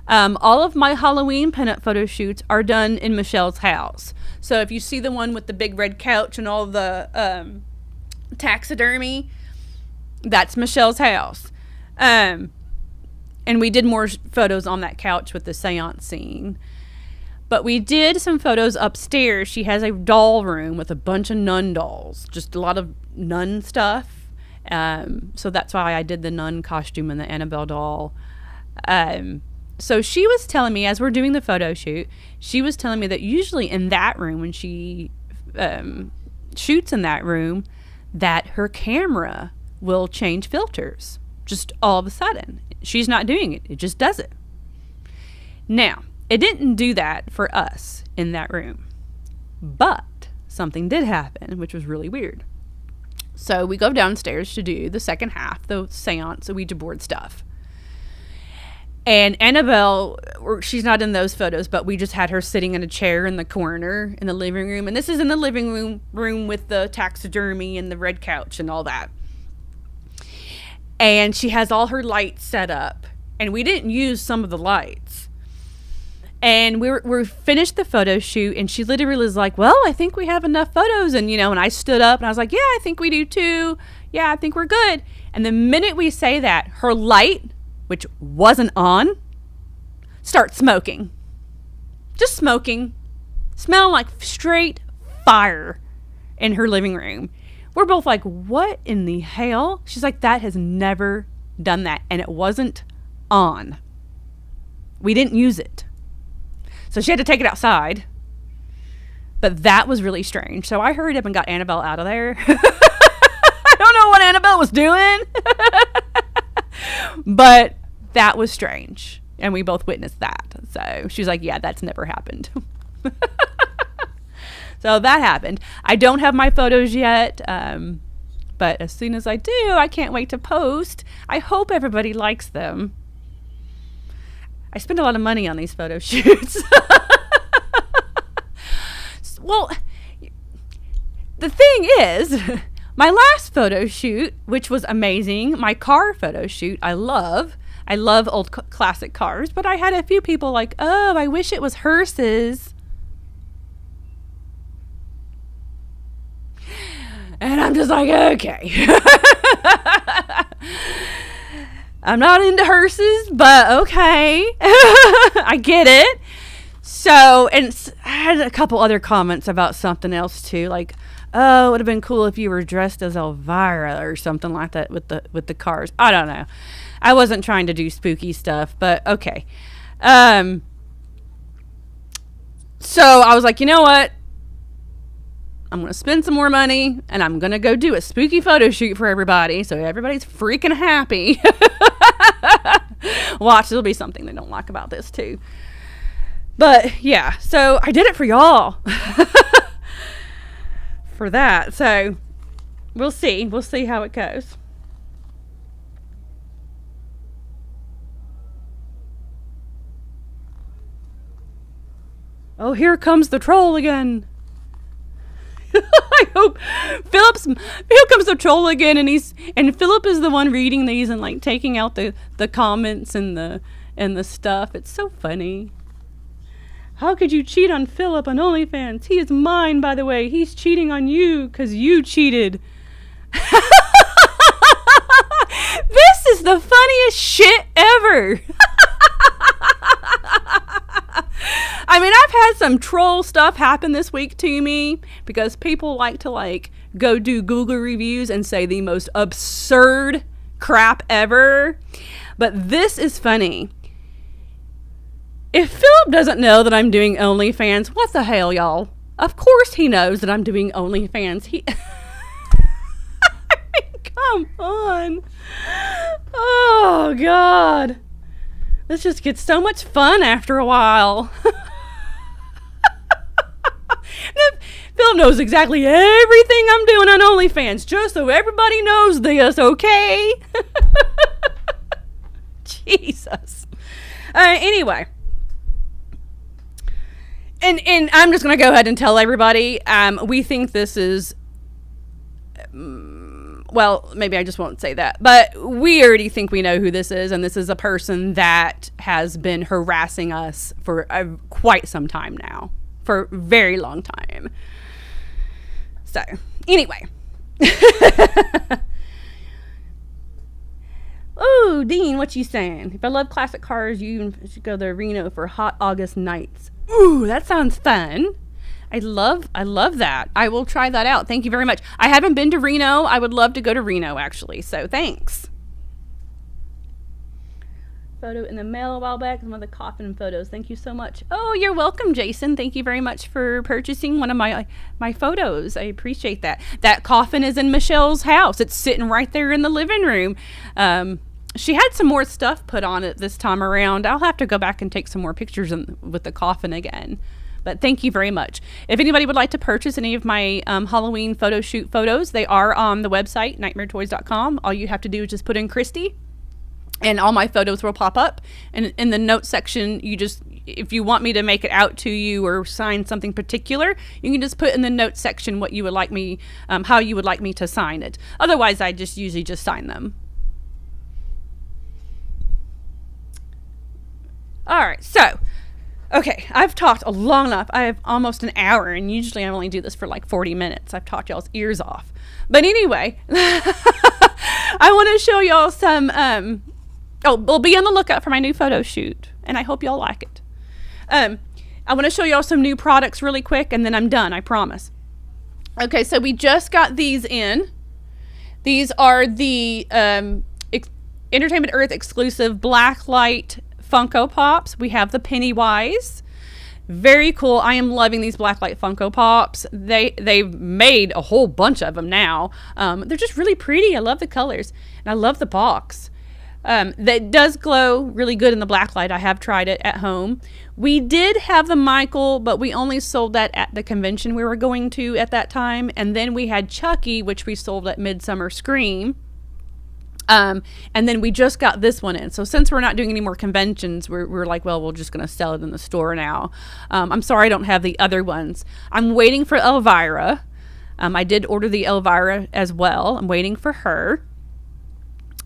All of my Halloween pinup photo shoots are done in Michelle's house. So if you see the one with the big red couch and all the taxidermy, that's Michelle's house. And we did more photos on that couch with the seance scene. But we did some photos upstairs. She has a doll room with a bunch of nun dolls, just a lot of nun stuff. So that's why I did the nun costume and the Annabelle doll. So she was telling me, as we're doing the photo shoot, she was telling me that usually in that room, when she shoots in that room, that her camera will change filters just all of a sudden. She's not doing it. It just does it. Now, it didn't do that for us in that room, but something did happen, which was really weird. So we go downstairs to do the second half, the seance, the Ouija board stuff. And Annabelle, she's not in those photos, but we just had her sitting in a chair in the corner in the living room. And this is in the living room with the taxidermy and the red couch and all that. And she has all her lights set up. And we didn't use some of the lights. And we're finished the photo shoot, and she literally was like, well, I think we have enough photos. And, and I stood up and I was like, yeah, I think we do too. Yeah, I think we're good. And the minute we say that, her light, which wasn't on, starts smoking. Just smoking. Smelling like straight fire in her living room. We're both like, what in the hell? She's like, that has never done that. And it wasn't on. We didn't use it. So she had to take it outside. But that was really strange. So I hurried up and got Annabelle out of there. I don't know what Annabelle was doing. But that was strange. And we both witnessed that. So she was like, yeah, that's never happened. So that happened. I don't have my photos yet. But as soon as I do, I can't wait to post. I hope everybody likes them. I spend a lot of money on these photo shoots. Well, the thing is, my last photo shoot, which was amazing, my car photo shoot, I love old classic cars, but I had a few people like, oh, I wish it was hearses. And I'm just like, okay. I'm not into hearses, but okay. I get it. So, and I had a couple other comments about something else too, like, oh, it would have been cool if you were dressed as Elvira or something like that with the cars. I don't know. I wasn't trying to do spooky stuff, but okay. So I was like, you know what? I'm going to spend some more money, and I'm going to go do a spooky photo shoot for everybody, so everybody's freaking happy. Watch, there'll be something they don't like about this, too. But, yeah, so I did it for y'all. For that, so we'll see. We'll see how it goes. Oh, here comes the troll again. I hope here comes the troll again, and Philip is the one reading these and like taking out the comments and the stuff. It's so funny. How could you cheat on Philip on OnlyFans? He is mine, by the way. He's cheating on you because you cheated. This is the funniest shit ever. I mean, I've had some troll stuff happen this week to me because people like to go do Google reviews and say the most absurd crap ever. But this is funny. If Philip doesn't know that I'm doing OnlyFans, what the hell, y'all? Of course he knows that I'm doing OnlyFans. I mean, come on. Oh, God. This just gets so much fun after a while. Phil knows exactly everything I'm doing on OnlyFans, just so everybody knows this, okay? Jesus. Anyway. And I'm just going to go ahead and tell everybody, we think this is, well, maybe I just won't say that, but we already think we know who this is, and this is a person that has been harassing us for quite some time now, for a very long time. So, anyway. Oh, Dean, what you saying? If I love classic cars, you should go to Reno for hot August nights. Ooh, that sounds fun. I love that. I will try that out. Thank you very much. I haven't been to Reno. I would love to go to Reno, actually. So, thanks. Photo in the mail a while back. Some of the coffin photos. Thank you so much. Oh, you're welcome, Jason. Thank you very much for purchasing one of my photos. I appreciate that. That coffin is in Michelle's house. It's sitting right there in the living room. She had some more stuff put on it this time around. I'll have to go back and take some more pictures with the coffin again. But thank you very much. If anybody would like to purchase any of my Halloween photo shoot photos, they are on the website, nightmaretoys.com. All you have to do is just put in Kristy, and all my photos will pop up. And in the notes section, if you want me to make it out to you or sign something particular, you can just put in the notes section what you would like me, how you would like me to sign it. Otherwise, I usually just sign them. All right, so, okay, I've talked long enough. I have almost an hour, and usually I only do this for like 40 minutes. I've talked y'all's ears off. But anyway, I want to show y'all some, we'll be on the lookout for my new photo shoot, and I hope y'all like it. I want to show y'all some new products really quick, and then I'm done, I promise. Okay, so we just got these in. These are the Entertainment Earth exclusive Blacklight Funko Pops. We have the Pennywise. Very cool. I am loving these Blacklight Funko Pops. They've made a whole bunch of them now. They're just really pretty. I love the colors, and I love the box. That does glow really good in the blacklight. I have tried it at home. We did have the Michael, but we only sold that at the convention we were going to at that time. And then we had Chucky, which we sold at Midsummer Scream. And then we just got this one in. So since we're not doing any more conventions, we're like, well, we're just going to sell it in the store now. I'm sorry I don't have the other ones. I'm waiting for Elvira. I did order the Elvira as well. I'm waiting for her.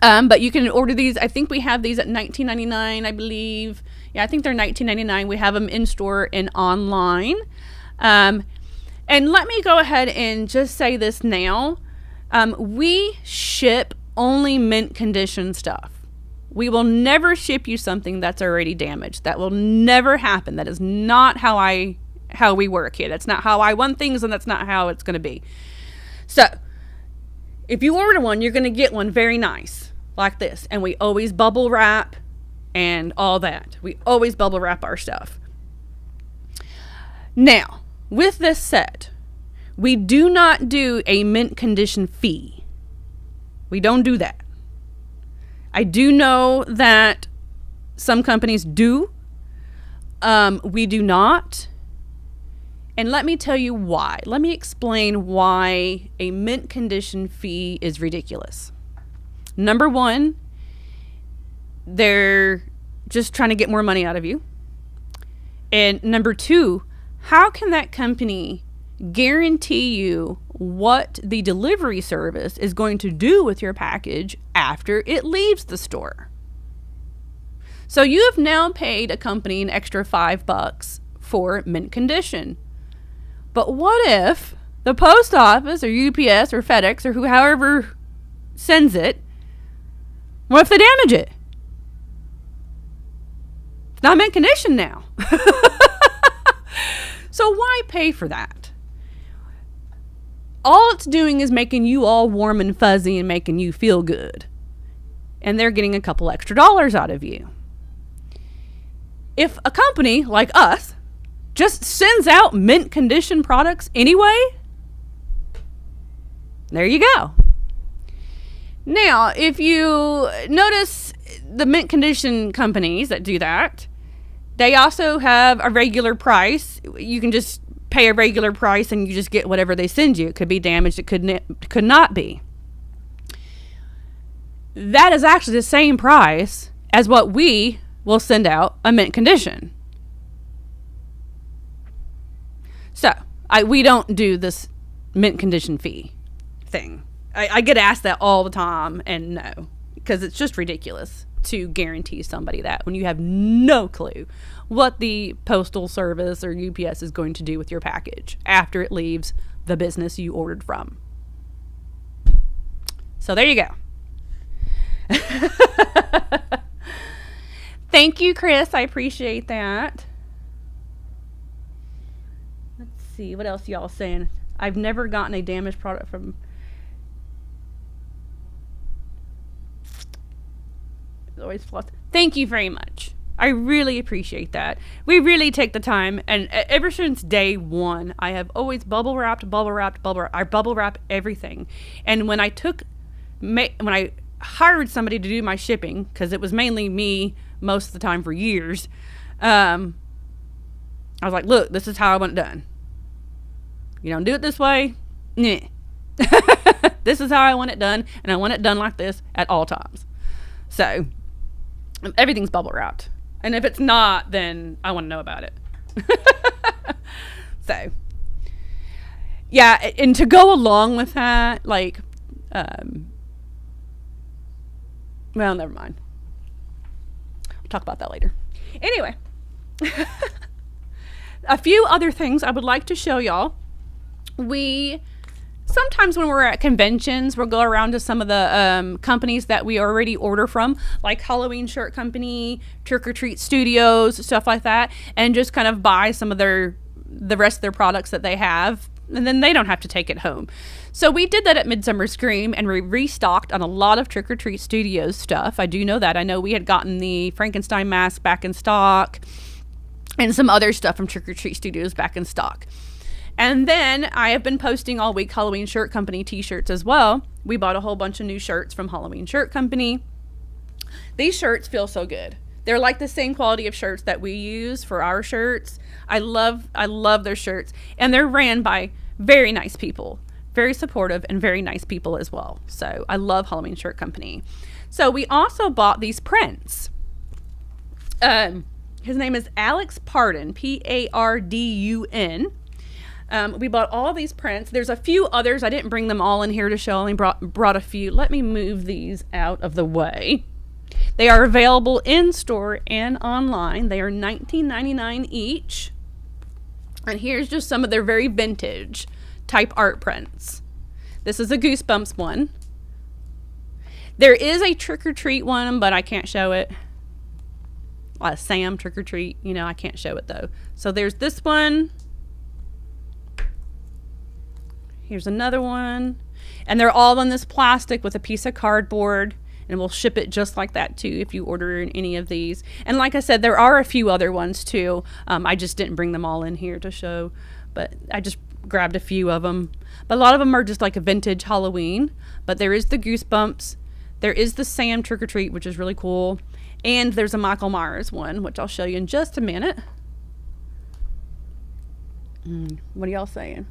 But you can order these. I think we have these at $19.99, I believe. Yeah, I think they're $19.99. We have them in store and online. And let me go ahead and just say this now. We ship only mint condition stuff. We will never ship you something that's already damaged. That will never happen. That is not how we work here. That's not how I want things, and that's not how it's going to be. So, if you order one, you're going to get one very nice, like this. And we always bubble wrap and all that. We always bubble wrap our stuff. Now, with this set, we do not do a mint condition fee. We don't do that. I do know that some companies do. We do not. And let me tell you why. Let me explain why a mint condition fee is ridiculous. Number one, they're just trying to get more money out of you. And number two, how can that company guarantee you what the delivery service is going to do with your package after it leaves the store? So you have now paid a company an extra $5 for mint condition. But what if the post office or UPS or FedEx or however sends it, what if they damage it? It's not mint condition now. So why pay for that? All it's doing is making you all warm and fuzzy and making you feel good. And they're getting a couple extra dollars out of you. If a company like us just sends out mint condition products anyway, there you go. Now, if you notice the mint condition companies that do that, they also have a regular price. You can just pay a regular price and you just get whatever they send you. It could be damaged. It could not be. That is actually the same price as what we will send out a mint condition. So we don't do this mint condition fee thing. I get asked that all the time, and no, because it's just ridiculous to guarantee somebody that when you have no clue what the postal service or UPS is going to do with your package after it leaves the business you ordered from. So there you go. Thank you, Chris. I appreciate that. Let's see. What else y'all saying? I've never gotten a damaged product from... It's always flawed. Thank you very much. I really appreciate that. We really take the time, and ever since day one, I have always bubble wrapped. I bubble wrap everything. And when I hired somebody to do my shipping, because it was mainly me most of the time for years, I was like, look, this is how I want it done. You don't do it this way? Nah. This is how I want it done, and I want it done like this at all times. So everything's bubble wrapped. And if it's not, then I want to know about it. So, yeah, and to go along with that, like, well, never mind. We'll talk about that later. Anyway, a few other things I would like to show y'all. Sometimes when we're at conventions, we'll go around to some of the companies that we already order from, like Halloween Shirt Company, Trick or Treat Studios, stuff like that, and just kind of buy some of the rest of their products that they have, and then they don't have to take it home. So we did that at Midsummer Scream, and we restocked on a lot of Trick or Treat Studios stuff. I do know that. I know we had gotten the Frankenstein mask back in stock, and some other stuff from Trick or Treat Studios back in stock. And then I have been posting all week Halloween Shirt Company t-shirts as well. We bought a whole bunch of new shirts from Halloween Shirt Company. These shirts feel so good. They're like the same quality of shirts that we use for our shirts. I love their shirts. And they're ran by very nice people. Very supportive and very nice people as well. So I love Halloween Shirt Company. So we also bought these prints. His name is Alex Pardon, Pardun. We bought all these prints. There's a few others. I didn't bring them all in here to show. I only brought a few. Let me move these out of the way. They are available in store and online. They are $19.99 each. And here's just some of their very vintage type art prints. This is a Goosebumps one. There is a Trick or Treat one, but I can't show it. Sam Trick or Treat, I can't show it though. So there's this one. Here's another one. And they're all in this plastic with a piece of cardboard. And we'll ship it just like that too if you order any of these. And like I said, there are a few other ones too. I just didn't bring them all in here to show. But I just grabbed a few of them. But a lot of them are just like a vintage Halloween. But there is the Goosebumps. There is the Sam Trick or Treat, which is really cool. And there's a Michael Myers one, which I'll show you in just a minute. What are y'all saying?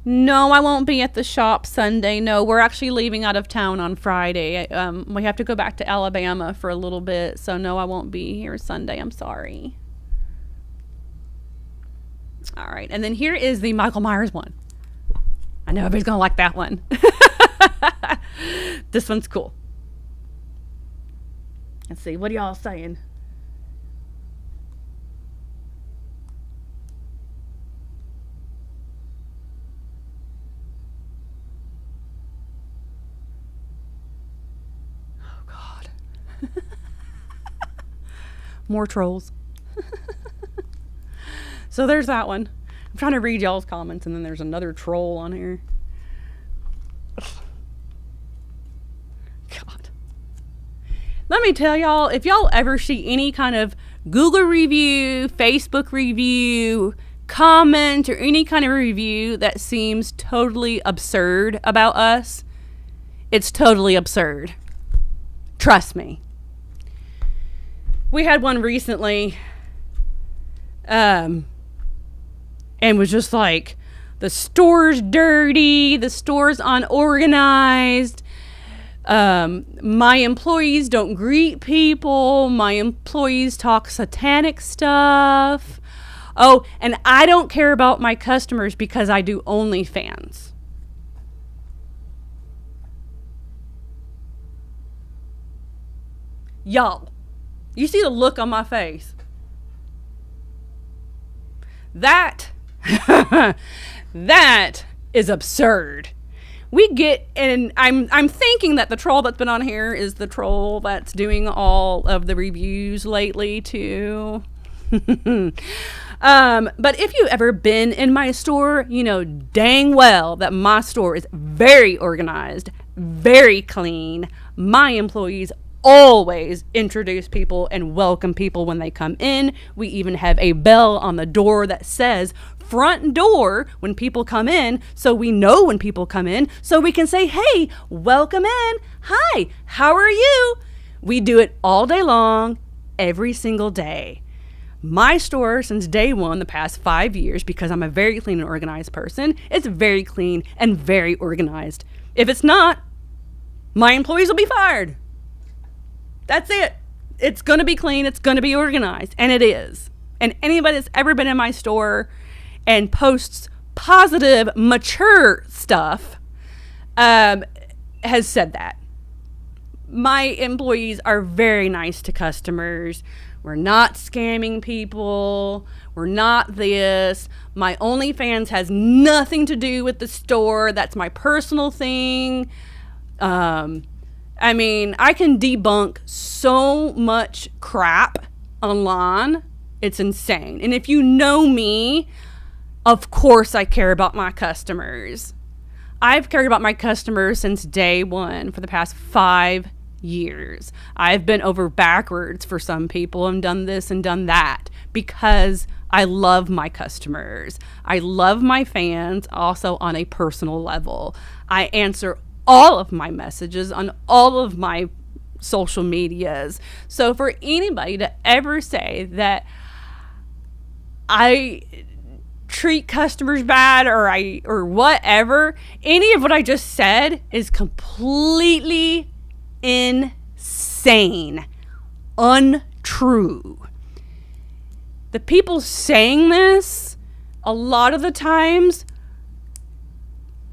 No, I won't be at the shop Sunday. No, we're actually leaving out of town on Friday. We have to go back to Alabama for a little bit. So no, I won't be here Sunday. I'm sorry. All right. And then here is the Michael Myers one. I know everybody's going to like that one. This one's cool. Let's see. What are y'all saying? More trolls. So there's that one. I'm trying to read y'all's comments, and then there's another troll on here. God. Let me tell y'all, if y'all ever see any kind of Google review, Facebook review, comment, or any kind of review that seems totally absurd about us, it's totally absurd. Trust me. We had one recently, and was just like, the store's dirty, the store's unorganized, my employees don't greet people, my employees talk satanic stuff. Oh, and I don't care about my customers because I do OnlyFans. Y'all, you see the look on my face? That is absurd. We get, and I'm thinking that the troll that's been on here is the troll that's doing all of the reviews lately too. But if you've ever been in my store, you know dang well that my store is very organized, very clean. My employees always introduce people and welcome people when they come in. We even have a bell on the door that says front door when people come in, so we know when people come in, so we can say, hey, welcome in. Hi, how are you? We do it all day long, every single day. My store, since day one, the past 5 years, because I'm a very clean and organized person, it's very clean and very organized. If it's not, my employees will be fired. That's it. It's going to be clean. It's going to be organized. And it is. And anybody that's ever been in my store and posts positive, mature stuff has said that. My employees are very nice to customers. We're not scamming people. We're not this. My OnlyFans has nothing to do with the store. That's my personal thing. I mean, I can debunk so much crap online. It's insane. And if you know me, of course I care about my customers. I've cared about my customers since day one for the past 5 years. I've been over backwards for some people and done this and done that because I love my customers. I love my fans also on a personal level. I answer all of my messages on all of my social medias. So for anybody to ever say that I treat customers bad or whatever, any of what I just said is completely insane, untrue. The people saying this a lot of the times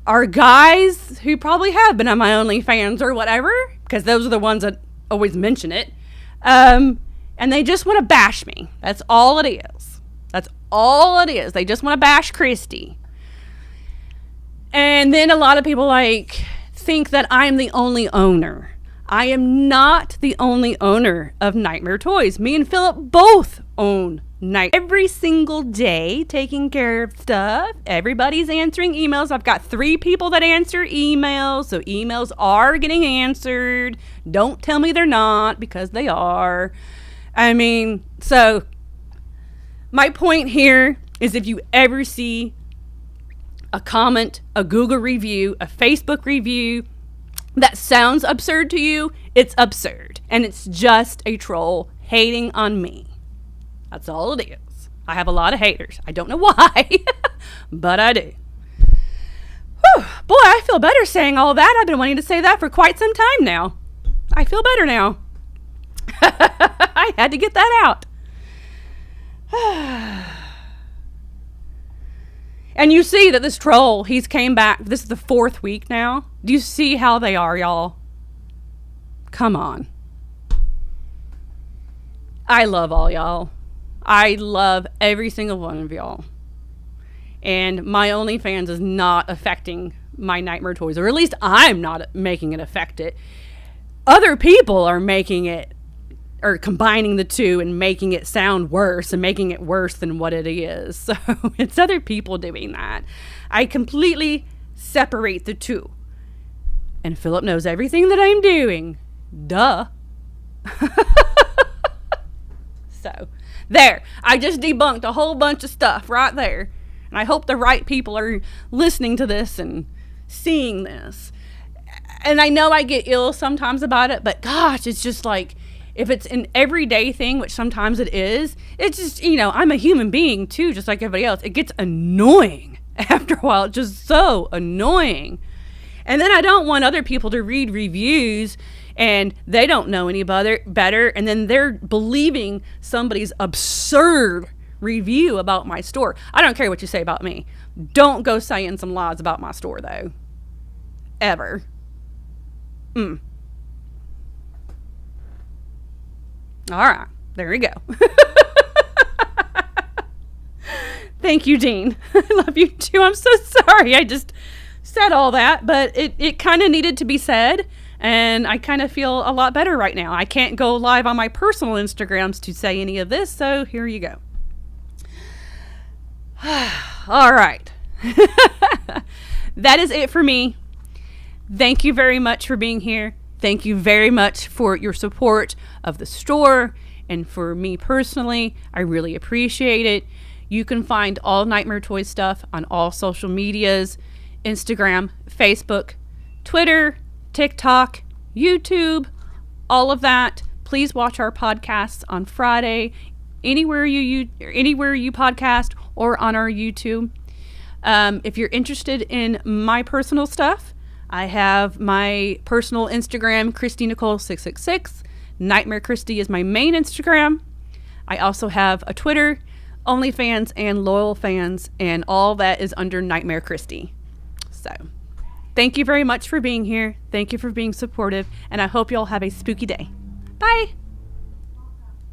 are guys who probably have been on my OnlyFans or whatever, because those are the ones that always mention it. And they just want to bash me. That's all it is. That's all it is. They just want to bash Kristy. And then a lot of people think that I'm the only owner. I am not the only owner of Nightmare Toys. Me and Philip both own every single day, taking care of stuff. Everybody's answering emails. I've got 3 people that answer emails, so emails are getting answered. Don't tell me they're not, because they are. I mean, so my point here is if you ever see a comment, a Google review, a Facebook review that sounds absurd to you, it's absurd. And it's just a troll hating on me. That's all it is. I have a lot of haters. I don't know why, but I do. Whew, boy, I feel better saying all that. I've been wanting to say that for quite some time now. I feel better now. I had to get that out. And you see that this troll, he's came back. This is the 4th week now. Do you see how they are, y'all? Come on. I love all y'all. I love every single one of y'all. And my OnlyFans is not affecting my Nightmare Toys, or at least I'm not making it affect it. Other people are making it, or combining the two and making it sound worse and making it worse than what it is. So it's other people doing that. I completely separate the two. And Philip knows everything that I'm doing. Duh. So there, I just debunked a whole bunch of stuff right there. And I hope the right people are listening to this and seeing this. and I know I get ill sometimes about it, but gosh, it's just like, if it's an everyday thing, which sometimes it is, it's just, I'm a human being too, just like everybody else. It gets annoying after a while. It's just so annoying. And then I don't want other people to read reviews and they don't know any better. And then they're believing somebody's absurd review about my store. I don't care what you say about me. Don't go saying some lies about my store, though. Ever. All right. There you go. Thank you, Dean. I love you too. I'm so sorry. I just said all that, but it kind of needed to be said. And I kind of feel a lot better right now. I can't go live on my personal Instagrams to say any of this, so here you go. All right. That is it for me. Thank you very much for being here. Thank you very much for your support of the store and for me personally. I really appreciate it. You can find all Nightmare Toys stuff on all social medias, Instagram, Facebook, Twitter, TikTok, YouTube, all of that. Please watch our podcasts on Friday, anywhere you podcast or on our YouTube. If you're interested in my personal stuff, I have my personal Instagram, Kristy Nicole 666. Nightmare Kristy is my main Instagram. I also have a Twitter, OnlyFans, and Loyal Fans, and all that is under Nightmare Kristy. So, thank you very much for being here. Thank you for being supportive, and I hope you all have a spooky day. Bye!